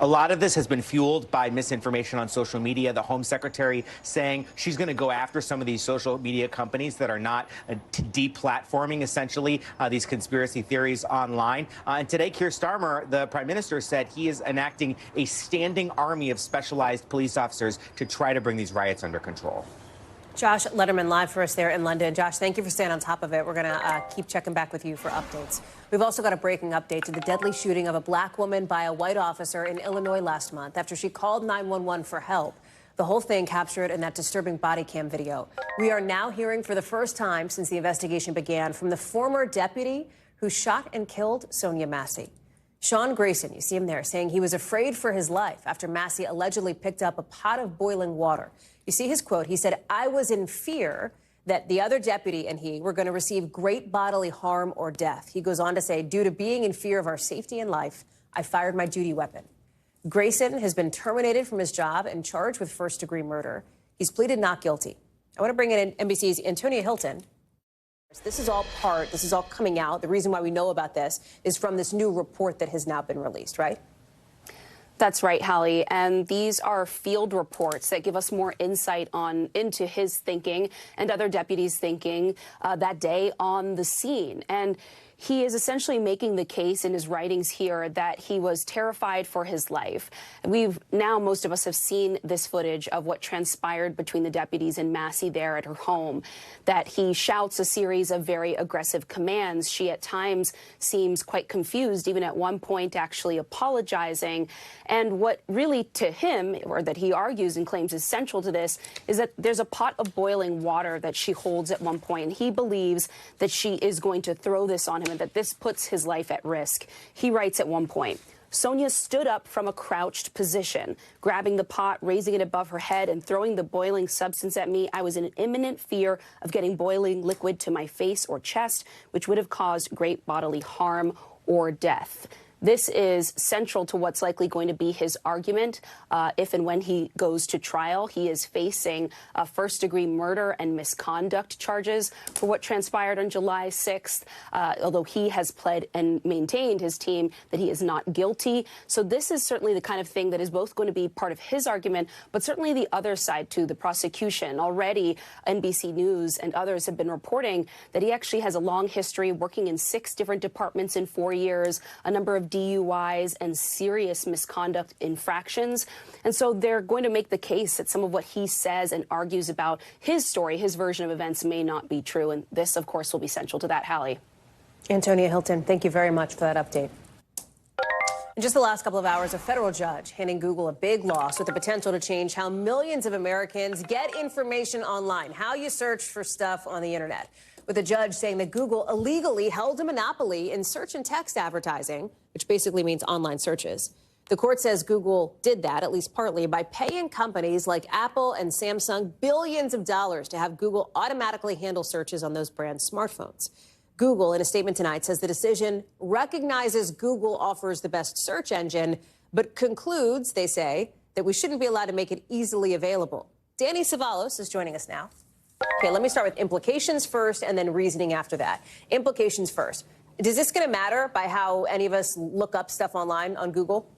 A lot of this has been fueled by misinformation on social media. The Home Secretary saying she's going to go after some of these social media companies that are not deplatforming, essentially, these conspiracy theories online. And today, Keir Starmer, the Prime Minister, said he is enacting a standing army of specialized police officers to try to bring these riots under control. Josh Letterman live for us there in London. Josh, thank you for staying on top of it. We're going to keep checking back with you for updates. We've also got a breaking update to the deadly shooting of a black woman by a white officer in Illinois last month after she called 911 for help. The whole thing captured in that disturbing body cam video. We are now hearing for the first time since the investigation began from the former deputy who shot and killed Sonya Massey. Sean Grayson, you see him there, saying he was afraid for his life after Massey allegedly picked up a pot of boiling water. You see his quote. He said, "I was in fear that the other deputy and he were going to receive great bodily harm or death." He goes on to say, "Due to being in fear of our safety and life, I fired my duty weapon." Grayson has been terminated from his job and charged with first-degree murder. He's pleaded not guilty. I want to bring in NBC's Antonia Hilton. This is all coming out. The reason why we know about this is from this new report that has now been released, right? That's right, Hallie. And these are field reports that give us more insight into his thinking and other deputies' thinking that day on the scene. And he is essentially making the case in his writings here that he was terrified for his life. Most of us have seen this footage of what transpired between the deputies and Massey there at her home, that he shouts a series of very aggressive commands. She at times seems quite confused, even at one point actually apologizing. And what really to him, or that he argues and claims is central to this, is that there's a pot of boiling water that she holds at one point, and he believes that she is going to throw this on him and that this puts his life at risk. He writes at one point, "Sonya stood up from a crouched position, grabbing the pot, raising it above her head, and throwing the boiling substance at me. I was in imminent fear of getting boiling liquid to my face or chest, which would have caused great bodily harm or death." This is central to what's likely going to be his argument if and when he goes to trial. He is facing first-degree murder and misconduct charges for what transpired on July 6th, although he has pled and maintained his team that he is not guilty. So this is certainly the kind of thing that is both going to be part of his argument, but certainly the other side, too, the prosecution. Already, NBC News and others have been reporting that he actually has a long history working in 6 different departments in 4 years, a number of DUIs and serious misconduct infractions. And so they're going to make the case that some of what he says and argues about his story, his version of events, may not be true. And this, of course, will be central to that, Hallie. Antonia Hilton, thank you very much for that update. In just the last couple of hours, a federal judge handing Google a big loss with the potential to change how millions of Americans get information online, how you search for stuff on the internet. With a judge saying that Google illegally held a monopoly in search and text advertising, which basically means online searches. The court says Google did that, at least partly, by paying companies like Apple and Samsung billions of dollars to have Google automatically handle searches on those brands' smartphones. Google, in a statement tonight, says the decision recognizes Google offers the best search engine, but concludes, they say, that we shouldn't be allowed to make it easily available. Danny Savalos is joining us now. Okay, let me start with implications first and then reasoning after that. Implications first. Is this going to matter by how any of us look up stuff online on Google?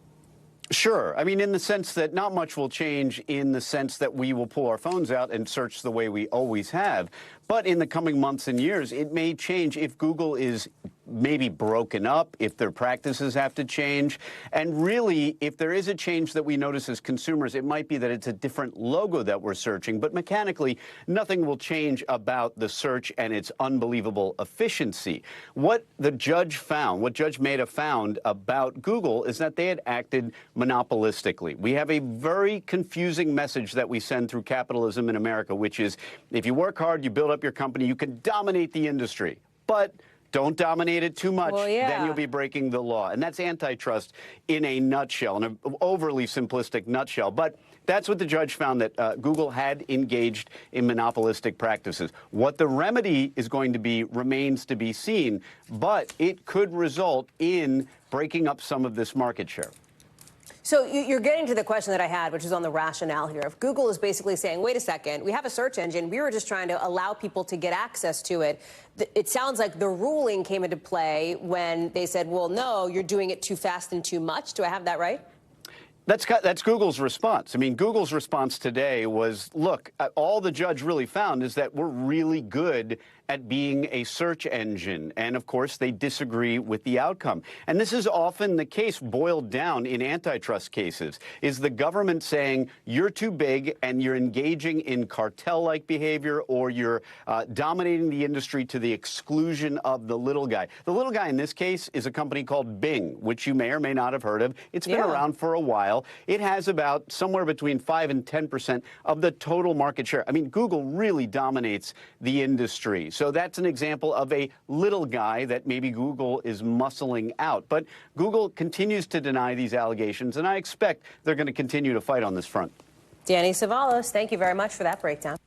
Sure. I mean, in the sense that not much will change in the sense that we will pull our phones out and search the way we always have. But in the coming months and years, it may change if Google is maybe broken up, if their practices have to change. And really, if there is a change that we notice as consumers, it might be that it's a different logo that we're searching. But mechanically, nothing will change about the search and its unbelievable efficiency. What the judge found, what Judge Mehta found about Google is that they had acted monopolistically. We have a very confusing message that we send through capitalism in America, which is if you work hard, you build up your company, you can dominate the industry. But don't dominate it too much, then you'll be breaking the law. And that's antitrust in a nutshell, in an overly simplistic nutshell. But that's what the judge found, that Google had engaged in monopolistic practices. What the remedy is going to be remains to be seen, but it could result in breaking up some of this market share. So you're getting to the question that I had, which is on the rationale here. If Google is basically saying, wait a second, we have a search engine. We were just trying to allow people to get access to it. It sounds like the ruling came into play when they said, well, no, you're doing it too fast and too much. Do I have that right? That's Google's response. I mean, Google's response today was, look, all the judge really found is that we're really good at being a search engine. And of course, they disagree with the outcome. And this is often the case boiled down in antitrust cases, is the government saying you're too big and you're engaging in cartel-like behavior, or you're dominating the industry to the exclusion of the little guy. The little guy in this case is a company called Bing, which you may or may not have heard of. It's been around for a while. It has about somewhere between 5 and 10% of the total market share. I mean, Google really dominates the industry. So that's an example of a little guy that maybe Google is muscling out. But Google continues to deny these allegations, and I expect they're going to continue to fight on this front. Danny Savalos, thank you very much for that breakdown.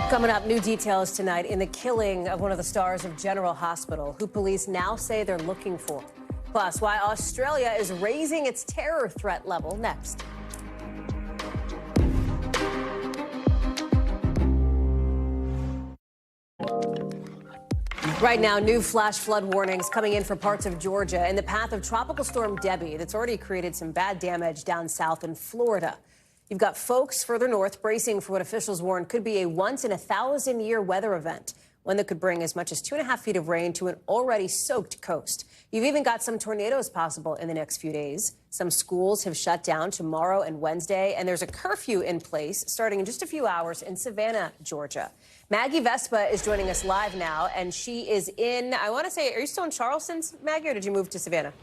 Coming up, new details tonight in the killing of one of the stars of General Hospital, who police now say they're looking for. Plus, why Australia is raising its terror threat level next. Right now, new flash flood warnings coming in for parts of Georgia in the path of Tropical Storm Debby that's already created some bad damage down south in Florida. You've got folks further north bracing for what officials warn could be a once-in-a-thousand-year weather event, one that could bring as much as 2.5 feet of rain to an already soaked coast. You've even got some tornadoes possible in the next few days. Some schools have shut down tomorrow and Wednesday, and there's a curfew in place starting in just a few hours in Savannah, Georgia. Maggie Vespa is joining us live now, and she is in, I want to say, are you still in Charleston, Maggie, or did you move to Savannah?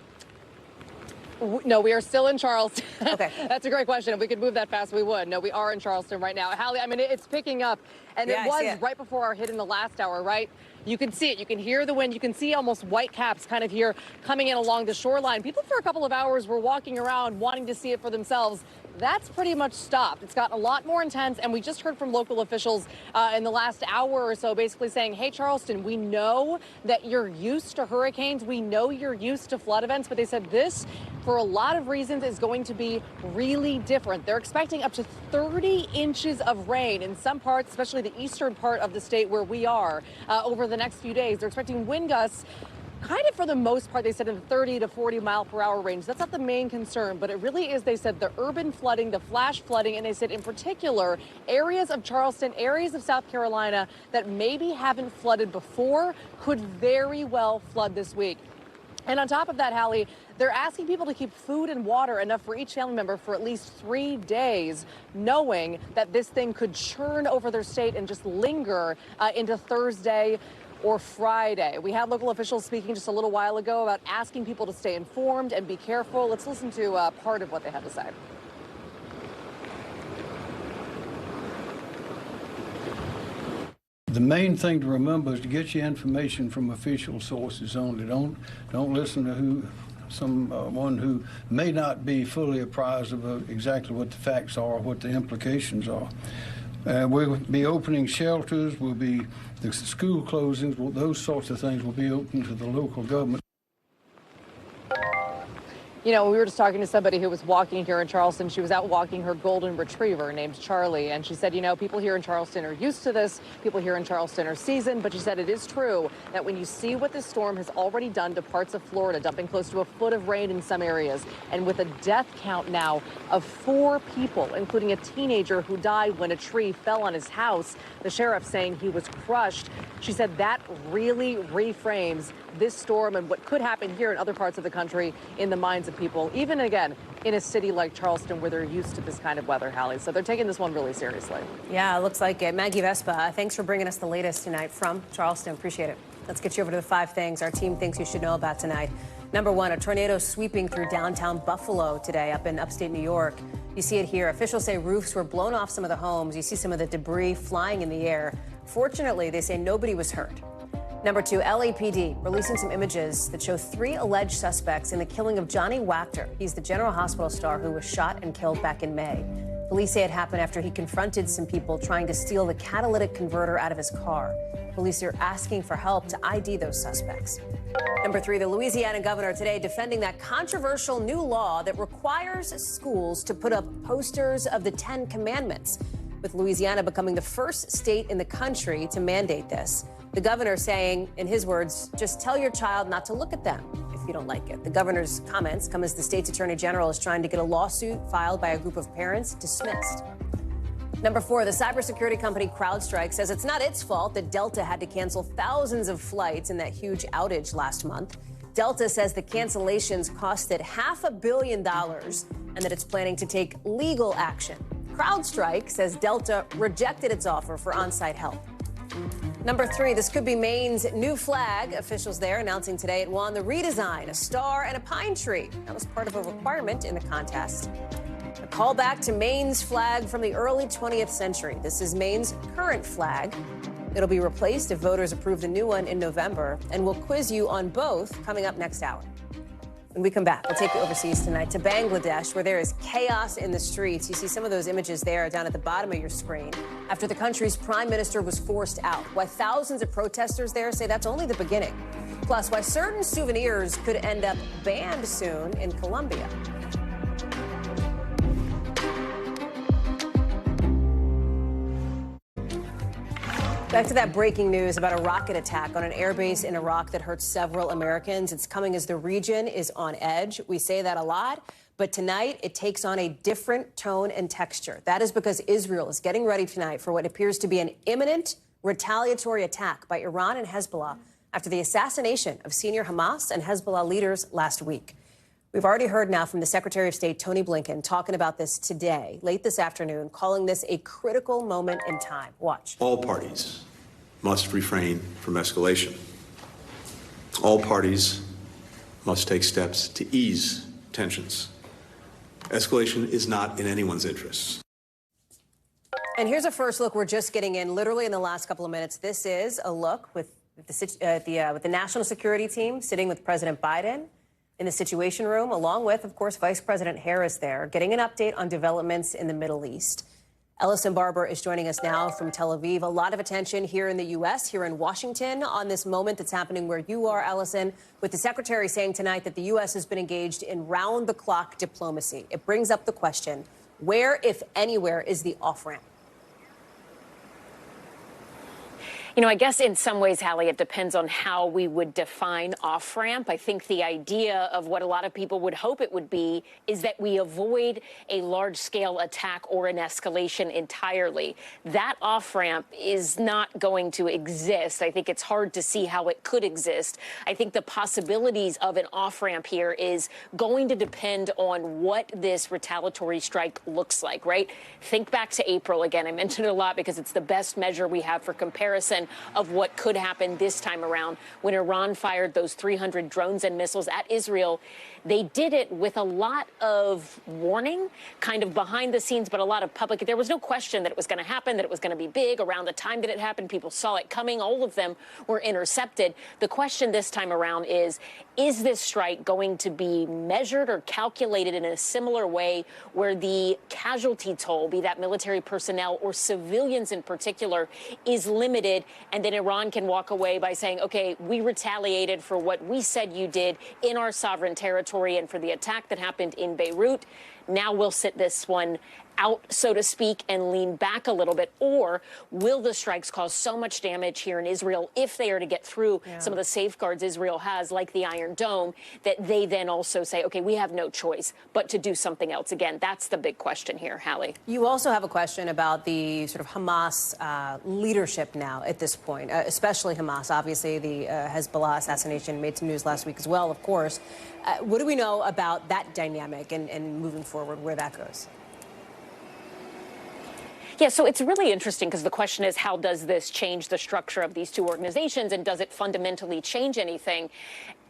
No, we are still in Charleston. Okay. That's a great question. If we could move that fast, we would. No, we are in Charleston right now. Hallie, I mean, it's picking up, and Yeah, it was right before our hit in the last hour, right? You can see it. You can hear the wind. You can see almost white caps kind of here coming in along the shoreline. People for a couple of hours were walking around wanting to see it for themselves. That's pretty much stopped. It's gotten a lot more intense, and we just heard from local officials in the last hour or so basically saying, hey, Charleston, we know that you're used to hurricanes. We know you're used to flood events, but they said this, for a lot of reasons, is going to be really different. They're expecting up to 30 inches of rain in some parts, especially the eastern part of the state where we are, over the next few days. They're expecting wind gusts kind of for the most part, they said in the 30 to 40 mile per hour range. That's not the main concern, but it really is, they said, the urban flooding, the flash flooding, and they said in particular, areas of Charleston, areas of South Carolina that maybe haven't flooded before could very well flood this week. And on top of that, Hallie, they're asking people to keep food and water enough for each family member for at least 3 days, knowing that this thing could churn over their state and just linger into Thursday or Friday. We had local officials speaking just a little while ago about asking people to stay informed and be careful. Let's listen to part of what they had to say. The main thing to remember is to get your information from official sources only. Don't listen to someone who may not be fully apprised of exactly what the facts are or what the implications are. We'll be opening shelters, the school closings, those sorts of things will be open to the local government. You know, we were just talking to somebody who was walking here in Charleston. She was out walking her golden retriever named Charlie, and she said, you know, people here in Charleston are used to this. People here in Charleston are seasoned, but she said it is true that when you see what this storm has already done to parts of Florida, dumping close to a foot of rain in some areas, and with a death count now of 4 people, including a teenager who died when a tree fell on his house, the sheriff saying he was crushed. She said that really reframes this storm and what could happen here in other parts of the country in the minds of people, even again in a city like Charleston where they're used to this kind of weather, Hallie. So they're taking this one really seriously. Yeah, it looks like it. Maggie Vespa, thanks for bringing us the latest tonight from Charleston. Appreciate it. Let's get you over to the 5 things our team thinks you should know about tonight. Number 1, a tornado sweeping through downtown Buffalo today up in upstate New York. You see it here. Officials say roofs were blown off some of the homes. You see some of the debris flying in the air. Fortunately, they say nobody was hurt. Number 2, LAPD releasing some images that show 3 alleged suspects in the killing of Johnny Wachter. He's the General Hospital star who was shot and killed back in May. Police say it happened after he confronted some people trying to steal the catalytic converter out of his car. Police are asking for help to ID those suspects. Number 3, the Louisiana governor today defending that controversial new law that requires schools to put up posters of the 10 Commandments, with Louisiana becoming the first state in the country to mandate this. The governor saying, in his words, just tell your child not to look at them if you don't like it. The governor's comments come as the state's attorney general is trying to get a lawsuit filed by a group of parents dismissed. Number 4, the cybersecurity company CrowdStrike says it's not its fault that Delta had to cancel thousands of flights in that huge outage last month. Delta says the cancellations costed $500 million and that it's planning to take legal action. CrowdStrike says Delta rejected its offer for on-site help. Number 3, this could be Maine's new flag. Officials there announcing today it won the redesign, a star and a pine tree. That was part of a requirement in the contest. A callback to Maine's flag from the early 20th century. This is Maine's current flag. It'll be replaced if voters approve the new one in November, and we'll quiz you on both coming up next hour. When we come back, we'll take you overseas tonight to Bangladesh, where there is chaos in the streets. You see some of those images there down at the bottom of your screen after the country's prime minister was forced out. Why thousands of protesters there say that's only the beginning. Plus, why certain souvenirs could end up banned soon in Colombia. Back to that breaking news about a rocket attack on an airbase in Iraq that hurt several Americans. It's coming as the region is on edge. We say that a lot, but tonight it takes on a different tone and texture. That is because Israel is getting ready tonight for what appears to be an imminent retaliatory attack by Iran and Hezbollah after the assassination of senior Hamas and Hezbollah leaders last week. We've already heard now from the Secretary of State, Tony Blinken, talking about this today, late this afternoon, calling this a critical moment in time. Watch. All parties must refrain from escalation. All parties must take steps to ease tensions. Escalation is not in anyone's interests. And here's a first look. We're just getting in literally in the last couple of minutes. This is a look with the national security team sitting with President Biden in the Situation Room, along with, of course, Vice President Harris there, getting an update on developments in the Middle East. Ellison Barber is joining us now from Tel Aviv. A lot of attention here in the U.S., here in Washington, on this moment that's happening where you are, Ellison, with the Secretary saying tonight that the U.S. has been engaged in round-the-clock diplomacy. It brings up the question, where, if anywhere, is the off-ramp? You know, I guess in some ways, Hallie, it depends on how we would define off-ramp. I think the idea of what a lot of people would hope it would be is that we avoid a large-scale attack or an escalation entirely. That off-ramp is not going to exist. I think it's hard to see how it could exist. I think the possibilities of an off-ramp here is going to depend on what this retaliatory strike looks like, right? Think back to April again. I mentioned it a lot because it's the best measure we have for comparison of what could happen this time around when Iran fired those 300 drones and missiles at Israel. They did it with a lot of warning, kind of behind the scenes, but a lot of public. There was no question that it was going to happen, that it was going to be big. Around the time that it happened, people saw it coming. All of them were intercepted. The question this time around is this strike going to be measured or calculated in a similar way where the casualty toll, be that military personnel or civilians in particular, is limited, and then Iran can walk away by saying, OK, we retaliated for what we said you did in our sovereign territory and for the attack that happened in Beirut. Now we'll sit this one out, so to speak, and lean back a little bit? Or will the strikes cause so much damage here in Israel, if they are to get through some of the safeguards Israel has, like the Iron Dome, that they then also say, OK, we have no choice but to do something else? Again, that's the big question here, Hallie. You also have a question about the sort of Hamas leadership now at this point, especially Hamas. Obviously, the Hezbollah assassination made some news last week as well, of course. What do we know about that dynamic and moving forward, where that goes? Yeah, so it's really interesting because the question is, how does this change the structure of these two organizations, and does it fundamentally change anything?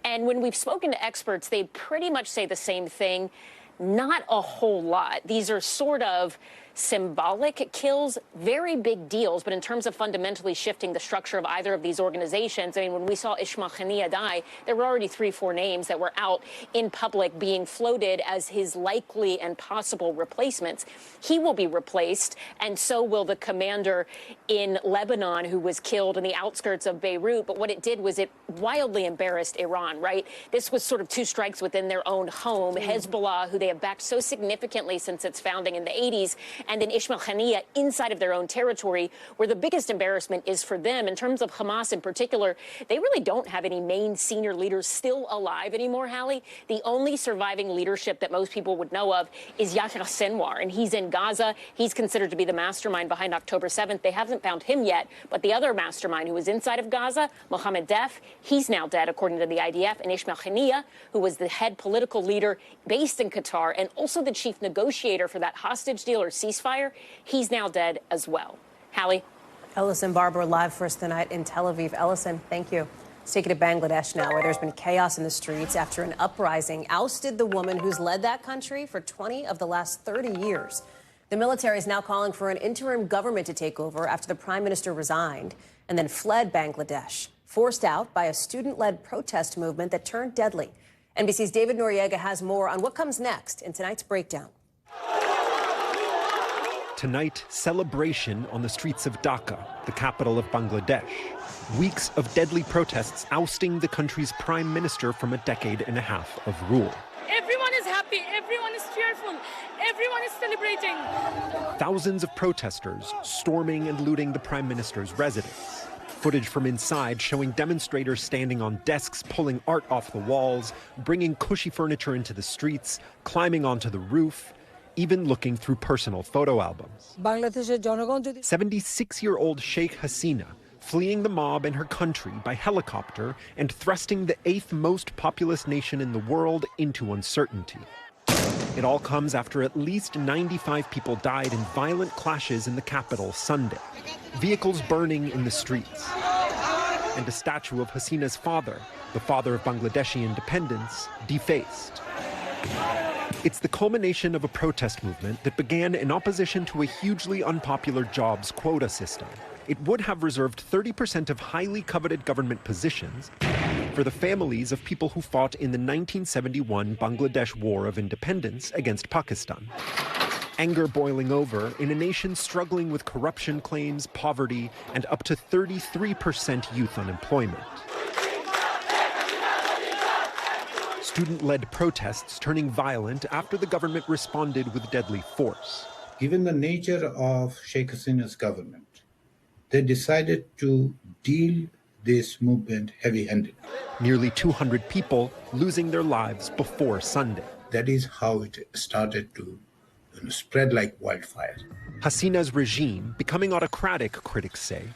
And when we've spoken to experts, they pretty much say the same thing. Not a whole lot. These are sort of symbolic kills, very big deals, but in terms of fundamentally shifting the structure of either of these organizations, I mean, when we saw Ismail Haniyeh die, there were already 3-4 names that were out in public being floated as his likely and possible replacements. He will be replaced, and so will the commander in Lebanon who was killed in the outskirts of Beirut. But what it did was it wildly embarrassed Iran, right? This was sort of two strikes within their own home. Hezbollah, who they have backed so significantly since its founding in the 80s, and in Ismail Haniyeh inside of their own territory, where the biggest embarrassment is for them. In terms of Hamas in particular, they really don't have any main senior leaders still alive anymore, Hallie. The only surviving leadership that most people would know of is Yahya Sinwar, and he's in Gaza. He's considered to be the mastermind behind October 7th. They haven't found him yet, but the other mastermind who was inside of Gaza, Mohammed Def, he's now dead, according to the IDF, and Ismail Haniyeh, who was the head political leader based in Qatar and also the chief negotiator for that hostage deal or ceasefire, he's now dead as well. Hallie? Ellison Barber live for us tonight in Tel Aviv. Ellison, thank you. Let's take it to Bangladesh now, where there's been chaos in the streets after an uprising ousted the woman who's led that country for 20 of the last 30 years. The military is now calling for an interim government to take over after the prime minister resigned and then fled Bangladesh, forced out by a student-led protest movement that turned deadly. NBC's David Noriega has more on what comes next in tonight's breakdown. Tonight, celebration on the streets of Dhaka, the capital of Bangladesh. Weeks of deadly protests ousting the country's prime minister from a decade and a half of rule. Everyone is happy, everyone is cheerful, everyone is celebrating. Thousands of protesters storming and looting the prime minister's residence. Footage from inside showing demonstrators standing on desks, pulling art off the walls, bringing cushy furniture into the streets, climbing onto the roof, even looking through personal photo albums. 76-year-old Sheikh Hasina fleeing the mob in her country by helicopter and thrusting the 8th most populous nation in the world into uncertainty. It all comes after at least 95 people died in violent clashes in the capital Sunday. Vehicles burning in the streets. And a statue of Hasina's father, the father of Bangladeshi independence, defaced. It's the culmination of a protest movement that began in opposition to a hugely unpopular jobs quota system. It would have reserved 30% of highly coveted government positions for the families of people who fought in the 1971 Bangladesh War of Independence against Pakistan. Anger boiling over in a nation struggling with corruption claims, poverty, and up to 33% youth unemployment. Student-led protests turning violent after the government responded with deadly force. Given the nature of Sheikh Hasina's government, they decided to deal this movement heavy-handed. Nearly 200 people losing their lives before Sunday. That is how it started to spread like wildfire. Hasina's regime becoming autocratic, critics say,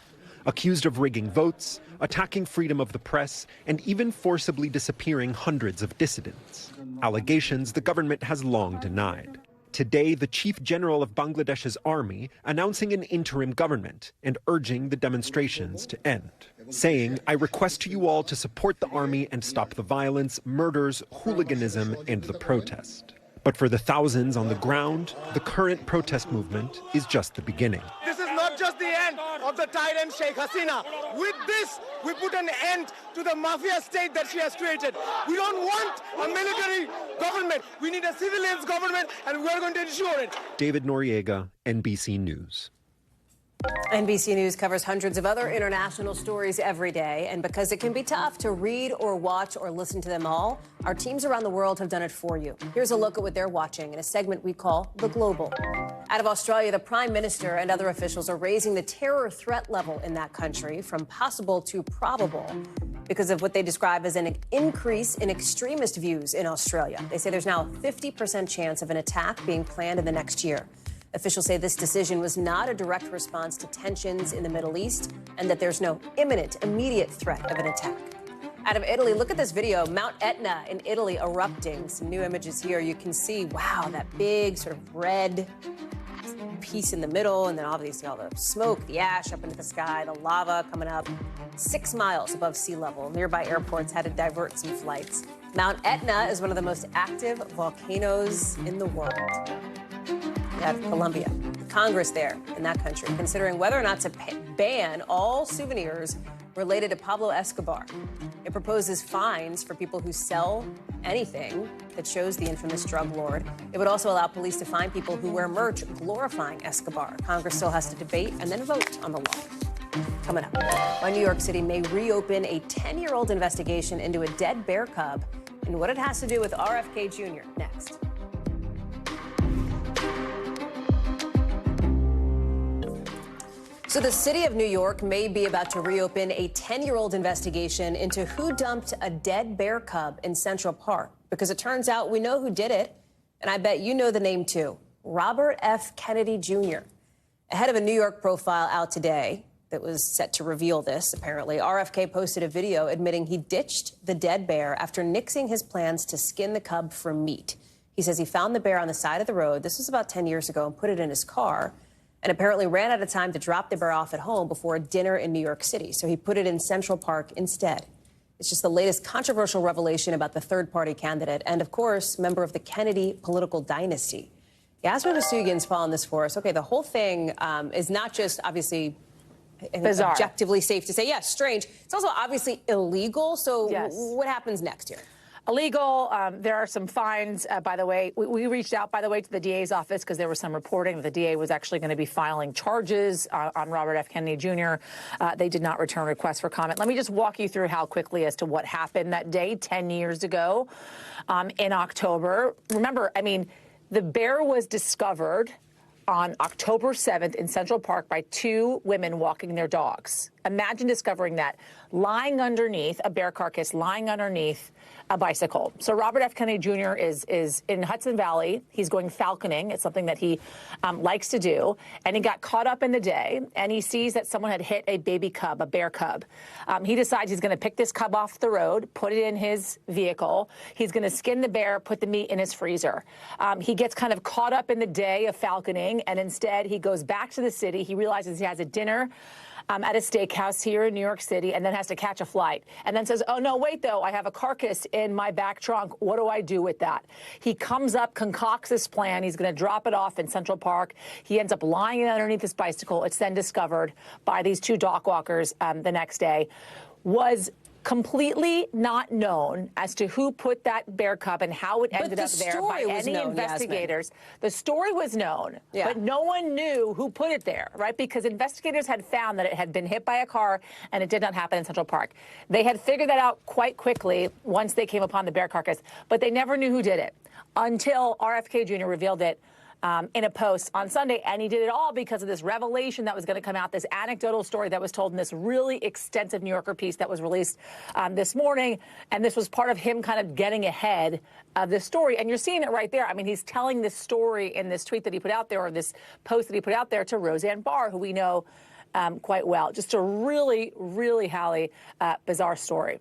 accused of rigging votes, attacking freedom of the press, and even forcibly disappearing hundreds of dissidents. Allegations the government has long denied. Today, the chief general of Bangladesh's army announcing an interim government and urging the demonstrations to end, saying, "I request to you all to support the army and stop the violence, murders, hooliganism, and the protest." But for the thousands on the ground, the current protest movement is just the beginning. This is not just the end of the tyrant Sheikh Hasina. With this, we put an end to the mafia state that she has created. We don't want a military government. We need a civilians government, and we're going to ensure it. David Noriega, NBC News. NBC News covers hundreds of other international stories every day, and because it can be tough to read or watch or listen to them all, our teams around the world have done it for you. Here's a look at what they're watching in a segment we call The Global. Out of Australia, the Prime Minister and other officials are raising the terror threat level in that country from possible to probable because of what they describe as an increase in extremist views in Australia. They say there's now a 50% chance of an attack being planned in the next year. Officials say this decision was not a direct response to tensions in the Middle East and that there's no imminent, immediate threat of an attack. Out of Italy, look at this video. Mount Etna in Italy erupting. Some new images here. You can see, wow, that big sort of red piece in the middle, and then obviously all the smoke, the ash up into the sky, the lava coming up 6 miles above sea level. Nearby airports had to divert some flights. Mount Etna is one of the most active volcanoes in the world. Out of Colombia. Congress there in that country considering whether or not to ban all souvenirs related to Pablo Escobar. It proposes fines for people who sell anything that shows the infamous drug lord. It would also allow police to fine people who wear merch glorifying Escobar. Congress still has to debate and then vote on the law. Coming up, why New York City may reopen a 10-year-old investigation into a dead bear cub and what it has to do with RFK Jr. Next. So the city of New York may be about to reopen a 10-year-old investigation into who dumped a dead bear cub in Central Park, because it turns out we know who did it, and I bet you know the name too. Robert F. Kennedy Jr. Ahead of a New York profile out today that was set to reveal this, apparently, RFK posted a video admitting he ditched the dead bear after nixing his plans to skin the cub for meat. He says he found the bear on the side of the road, this was about 10 years ago, and put it in his car, and apparently ran out of time to drop the bear off at home before a dinner in New York City. So he put it in Central Park instead. It's just the latest controversial revelation about the third-party candidate and, of course, member of the Kennedy political dynasty. Yasmin Vasugian's following this for us. Okay, the whole thing is not just obviously bizarre, objectively safe to say, yes, strange. It's also obviously illegal. So what happens next here? Illegal. There are some fines, by the way. We reached out, by the way, to the DA's office because there was some reporting that the DA was actually going to be filing charges on Robert F. Kennedy Jr. They did not return requests for comment. Let me just walk you through how quickly as to what happened that day 10 years ago in October. Remember, I mean, the bear was discovered on October 7th in Central Park by two women walking their dogs. Imagine discovering that lying underneath a bear carcass, lying underneath a bicycle. So Robert F. Kennedy Jr. is in Hudson Valley. He's going falconing. It's something that he likes to do. And he got caught up in the day, and he sees that someone had hit a baby cub, a bear cub. He decides he's going to pick this cub off the road, put it in his vehicle. He's going to skin the bear, put the meat in his freezer. He gets kind of caught up in the day of falconing, and instead he goes back to the city. He realizes he has a dinner at a steakhouse here in New York City, and then has to catch a flight, and then says, oh, no, wait, though, I have a carcass in my back trunk. What do I do with that? He comes up, concocts this plan. He's going to drop it off in Central Park. He ends up lying underneath this bicycle. It's then discovered by these two dog walkers the next day. Was completely not known as to who put that bear cub and how it ended up there by any investigators. The story was known, but no one knew who put it there, right? Because investigators had found that it had been hit by a car and it did not happen in Central Park. They had figured that out quite quickly once they came upon the bear carcass, but they never knew who did it until RFK Jr. revealed it in a post on Sunday, and he did it all because of this revelation that was going to come out, this anecdotal story that was told in this really extensive New Yorker piece that was released this morning, and this was part of him kind of getting ahead of this story, and you're seeing it right there. I mean, he's telling this story in this tweet that he put out there, or this post that he put out there to Roseanne Barr, who we know quite well. Just a really, really, Hallie, bizarre story.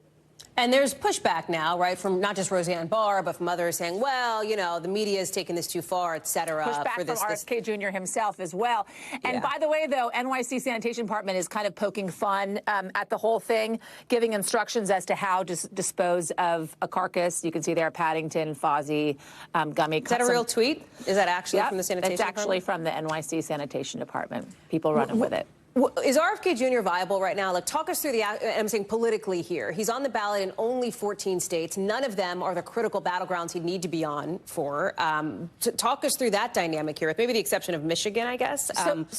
And there's pushback now, right, from not just Roseanne Barr, but from others saying, well, you know, the media is taking this too far, et cetera. Pushback from RFK Jr. himself as well. And by the way, though, NYC Sanitation Department is kind of poking fun at the whole thing, giving instructions as to how to dispose of a carcass. You can see there Paddington, Fozzie, Gummy. Is that a real tweet? Is that actually from the Sanitation Department? It's actually from the NYC Sanitation Department. People running with it. Is RFK Jr. viable right now? Like, talk us through I'm saying politically here. He's on the ballot in only 14 states. None of them are the critical battlegrounds he'd need to be on for. Talk us through that dynamic here, with maybe the exception of Michigan, I guess.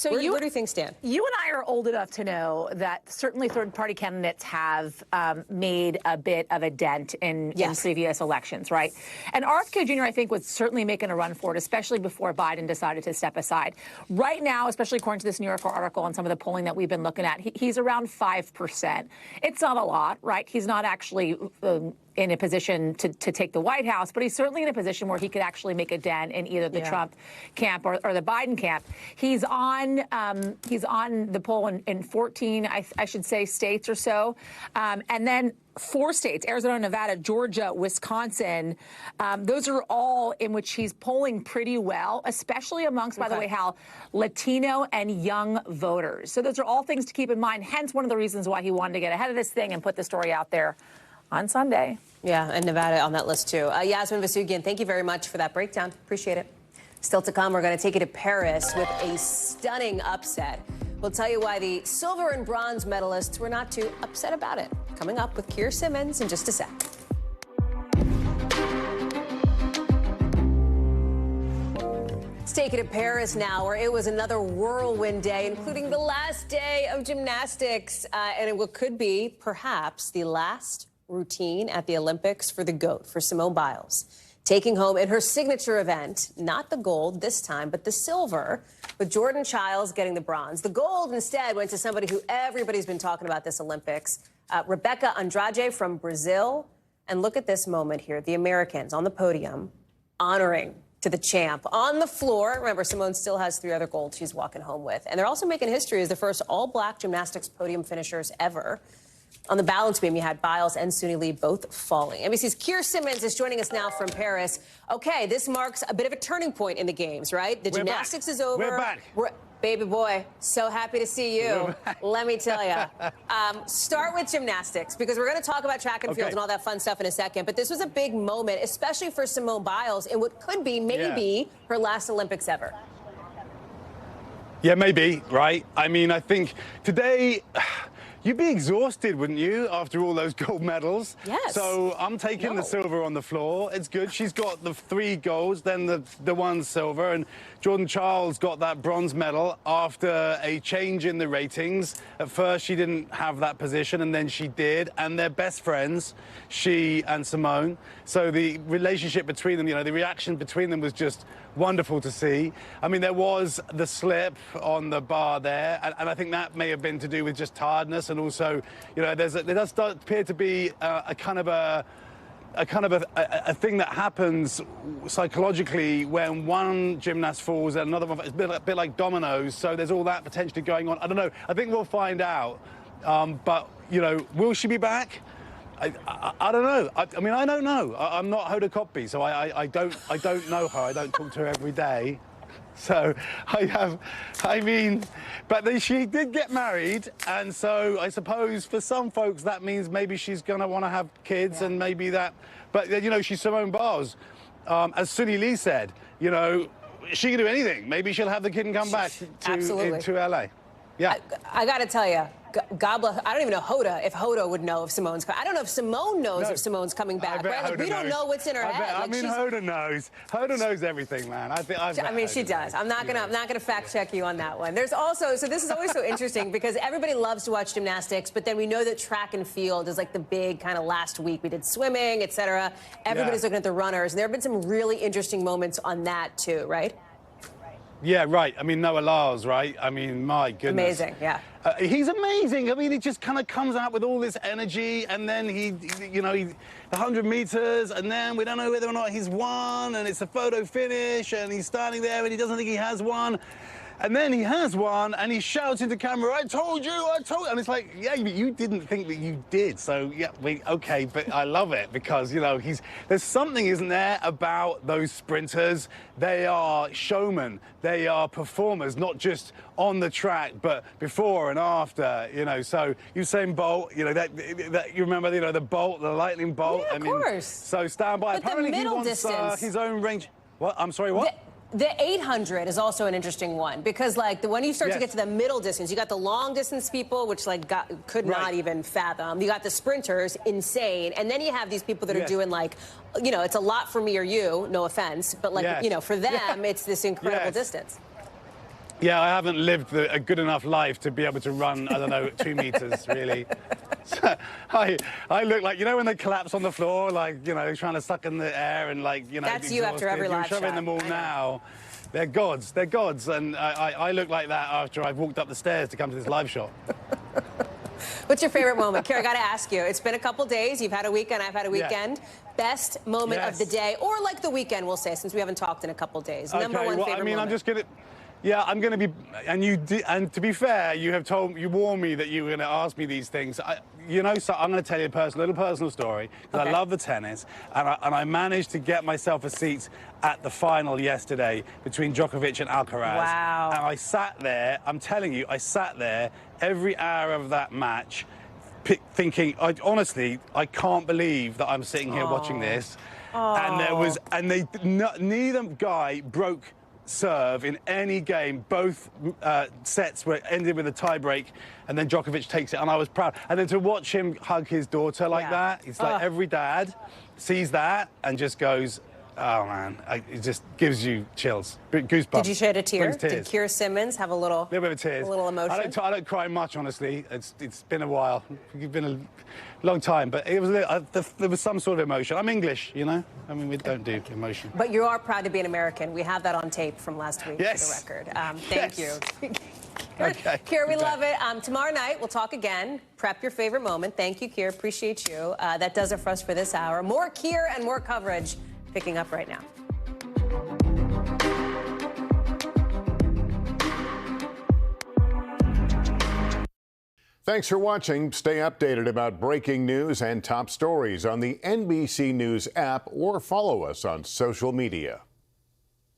Where do things stand? You and I are old enough to know that certainly third-party candidates have made a bit of a dent in previous elections, right? And RFK Jr., I think, was certainly making a run for it, especially before Biden decided to step aside. Right now, especially according to this New Yorker article and some of the polling that we've been looking at, he's around 5%. It's not a lot, right? He's not actually in a position to take the White House, but he's certainly in a position where he could actually make a dent in either the Trump camp or the Biden camp. He's on the poll in 14, I should say, states or so, and then 4 states, Arizona, Nevada, Georgia, Wisconsin, those are all in which he's polling pretty well, especially amongst, by the way, Hal, Latino and young voters. So those are all things to keep in mind, hence one of the reasons why he wanted to get ahead of this thing and put the story out there on Sunday. Yeah, and Nevada on that list, too. Yasmin Vasugian, thank you very much for that breakdown. Appreciate it. Still to come, we're going to take you to Paris with a stunning upset. We'll tell you why the silver and bronze medalists were not too upset about it. Coming up with Keir Simmons in just a sec. Let's take you to Paris now, where it was another whirlwind day, including the last day of gymnastics, and it could be, perhaps, the last routine at the Olympics for the GOAT, for Simone Biles. taking home in her signature event, not the gold this time, but the silver, with Jordan Childs getting the bronze. The gold instead went to somebody who everybody's been talking about this Olympics, Rebecca Andrade from Brazil. And look at this moment here. The Americans on the podium honoring to the champ on the floor. Remember, Simone still has 3 other golds she's walking home with. And they're also making history as the first all-black gymnastics podium finishers ever. On the balance beam, you had Biles and Suni Lee both falling. NBC's Keir Simmons is joining us now from Paris. Okay, this marks a bit of a turning point in the games, right? The gymnastics is over. We're back. Baby boy, so happy to see you. Let me tell you. Start with gymnastics, because we're going to talk about track and field and all that fun stuff in a second. But this was a big moment, especially for Simone Biles, in what could be maybe her last Olympics ever. Yeah, maybe, right? I mean, I think today... You'd be exhausted, wouldn't you, after all those gold medals? Yes. So I'm taking the silver on the floor. It's good. She's got the 3 golds, then the 1 silver, and Jordan Childs got that bronze medal after a change in the ratings. At first, she didn't have that position, and then she did, and they're best friends, she and Simone. So the relationship between them, you know, the reaction between them was just wonderful to see. I mean, there was the slip on the bar there, and I think that may have been to do with just tiredness, and also, you know, there does appear to be a thing that happens psychologically when one gymnast falls and another one. It's a bit like dominoes, so there's all that potentially going on. I don't know. I think we'll find out. But, you know, will she be back? I don't know. I mean, I don't know. I'm not Hoda Kotb, so I don't know her. I don't talk to her every day. So but she did get married, and so I suppose for some folks that means maybe she's going to want to have kids, and maybe that. But, you know, she's Simone Biles. As Suni Lee said, you know, she can do anything. Maybe she'll have the kid and come back to LA. Yeah. I got to tell you, God bless. I don't even know if Hoda would know if Simone's coming. I don't know if Simone knows if Simone's coming back. Right? Like, we don't know what's in her head. I mean, Hoda knows. Hoda knows everything, man. I mean, she does. I'm not gonna fact check you on that one. There's also, so this is always so interesting because everybody loves to watch gymnastics, but then we know that track and field is like the big kind of last week. We did swimming, etc. Everybody's looking at the runners, and there have been some really interesting moments on that too, right? Yeah, right. I mean, Noah Lyles, right? I mean, my goodness. Amazing, yeah. He's amazing. I mean, he just kind of comes out with all this energy, and then the 100 meters, and then we don't know whether or not he's won, and it's a photo finish, and he's standing there, and he doesn't think he has won. And then he has one, and he shouts into camera, I told you, and it's like, yeah, but you didn't think that you did, so yeah, okay, but I love it, because, you know, there's something, isn't there, about those sprinters. They are showmen, they are performers, not just on the track, but before and after, you know. So Usain Bolt, you know, that you remember, you know, the bolt, the lightning bolt. Yeah, of course. So stand by. But apparently the middle he wants distance, his own range. What? I'm sorry, what? The 800 is also an interesting one because, like, when you start to get to the middle distance, you got the long distance people, which could not even fathom. You got the sprinters, insane, and then you have these people that are doing, like, you know, it's a lot for me or you, no offense, but like, you know, for them, it's this incredible distance. Yeah, I haven't lived a good enough life to be able to run, I don't know, 2 meters, really. So I look like, you know, when they collapse on the floor, like, you know, trying to suck in the air and, like, you know, that's you after every lap shot. You're showing them all now. They're gods, and I look like that after I've walked up the stairs to come to this live shot. What's your favorite moment? Kara, I got to ask you. It's been a couple days. You've had a weekend. I've had a weekend. Best moment of the day, or like the weekend, we'll say, since we haven't talked in a couple days. Okay, Number one favorite moment. I'm just going to... Yeah, I'm going to be, and to be fair, you warned me that you were going to ask me these things. You know, so I'm going to tell you a little personal story, because I love the tennis, and I managed to get myself a seat at the final yesterday between Djokovic and Alcaraz. Wow. And I sat there, I'm telling you, I sat there every hour of that match thinking, honestly, I can't believe that I'm sitting here watching this. And neither guy broke serve in any game. Both sets were ended with a tie-break, and then Djokovic takes it, and I was proud. And then to watch him hug his daughter like that, it's like every dad sees that and just goes, Oh man, it just gives you chills, goosebumps. Did you shed a tear? Brings tears. Did Keira Simmons have a little bit of tears, a little emotion? I don't cry much, honestly. It's been a while. It's been a long time, but it was there was some sort of emotion. I'm English, you know. I mean, we don't do emotion. But you are proud to be an American. We have that on tape from last week Yes. for the record. Thank you. Okay. Keira, we love it. Tomorrow night, we'll talk again. Prep your favorite moment. Thank you, Keira. Appreciate you. That does it for us for this hour. More Keira and more coverage picking up right now. Thanks for watching. Stay updated about breaking news and top stories on the NBC News app or follow us on social media.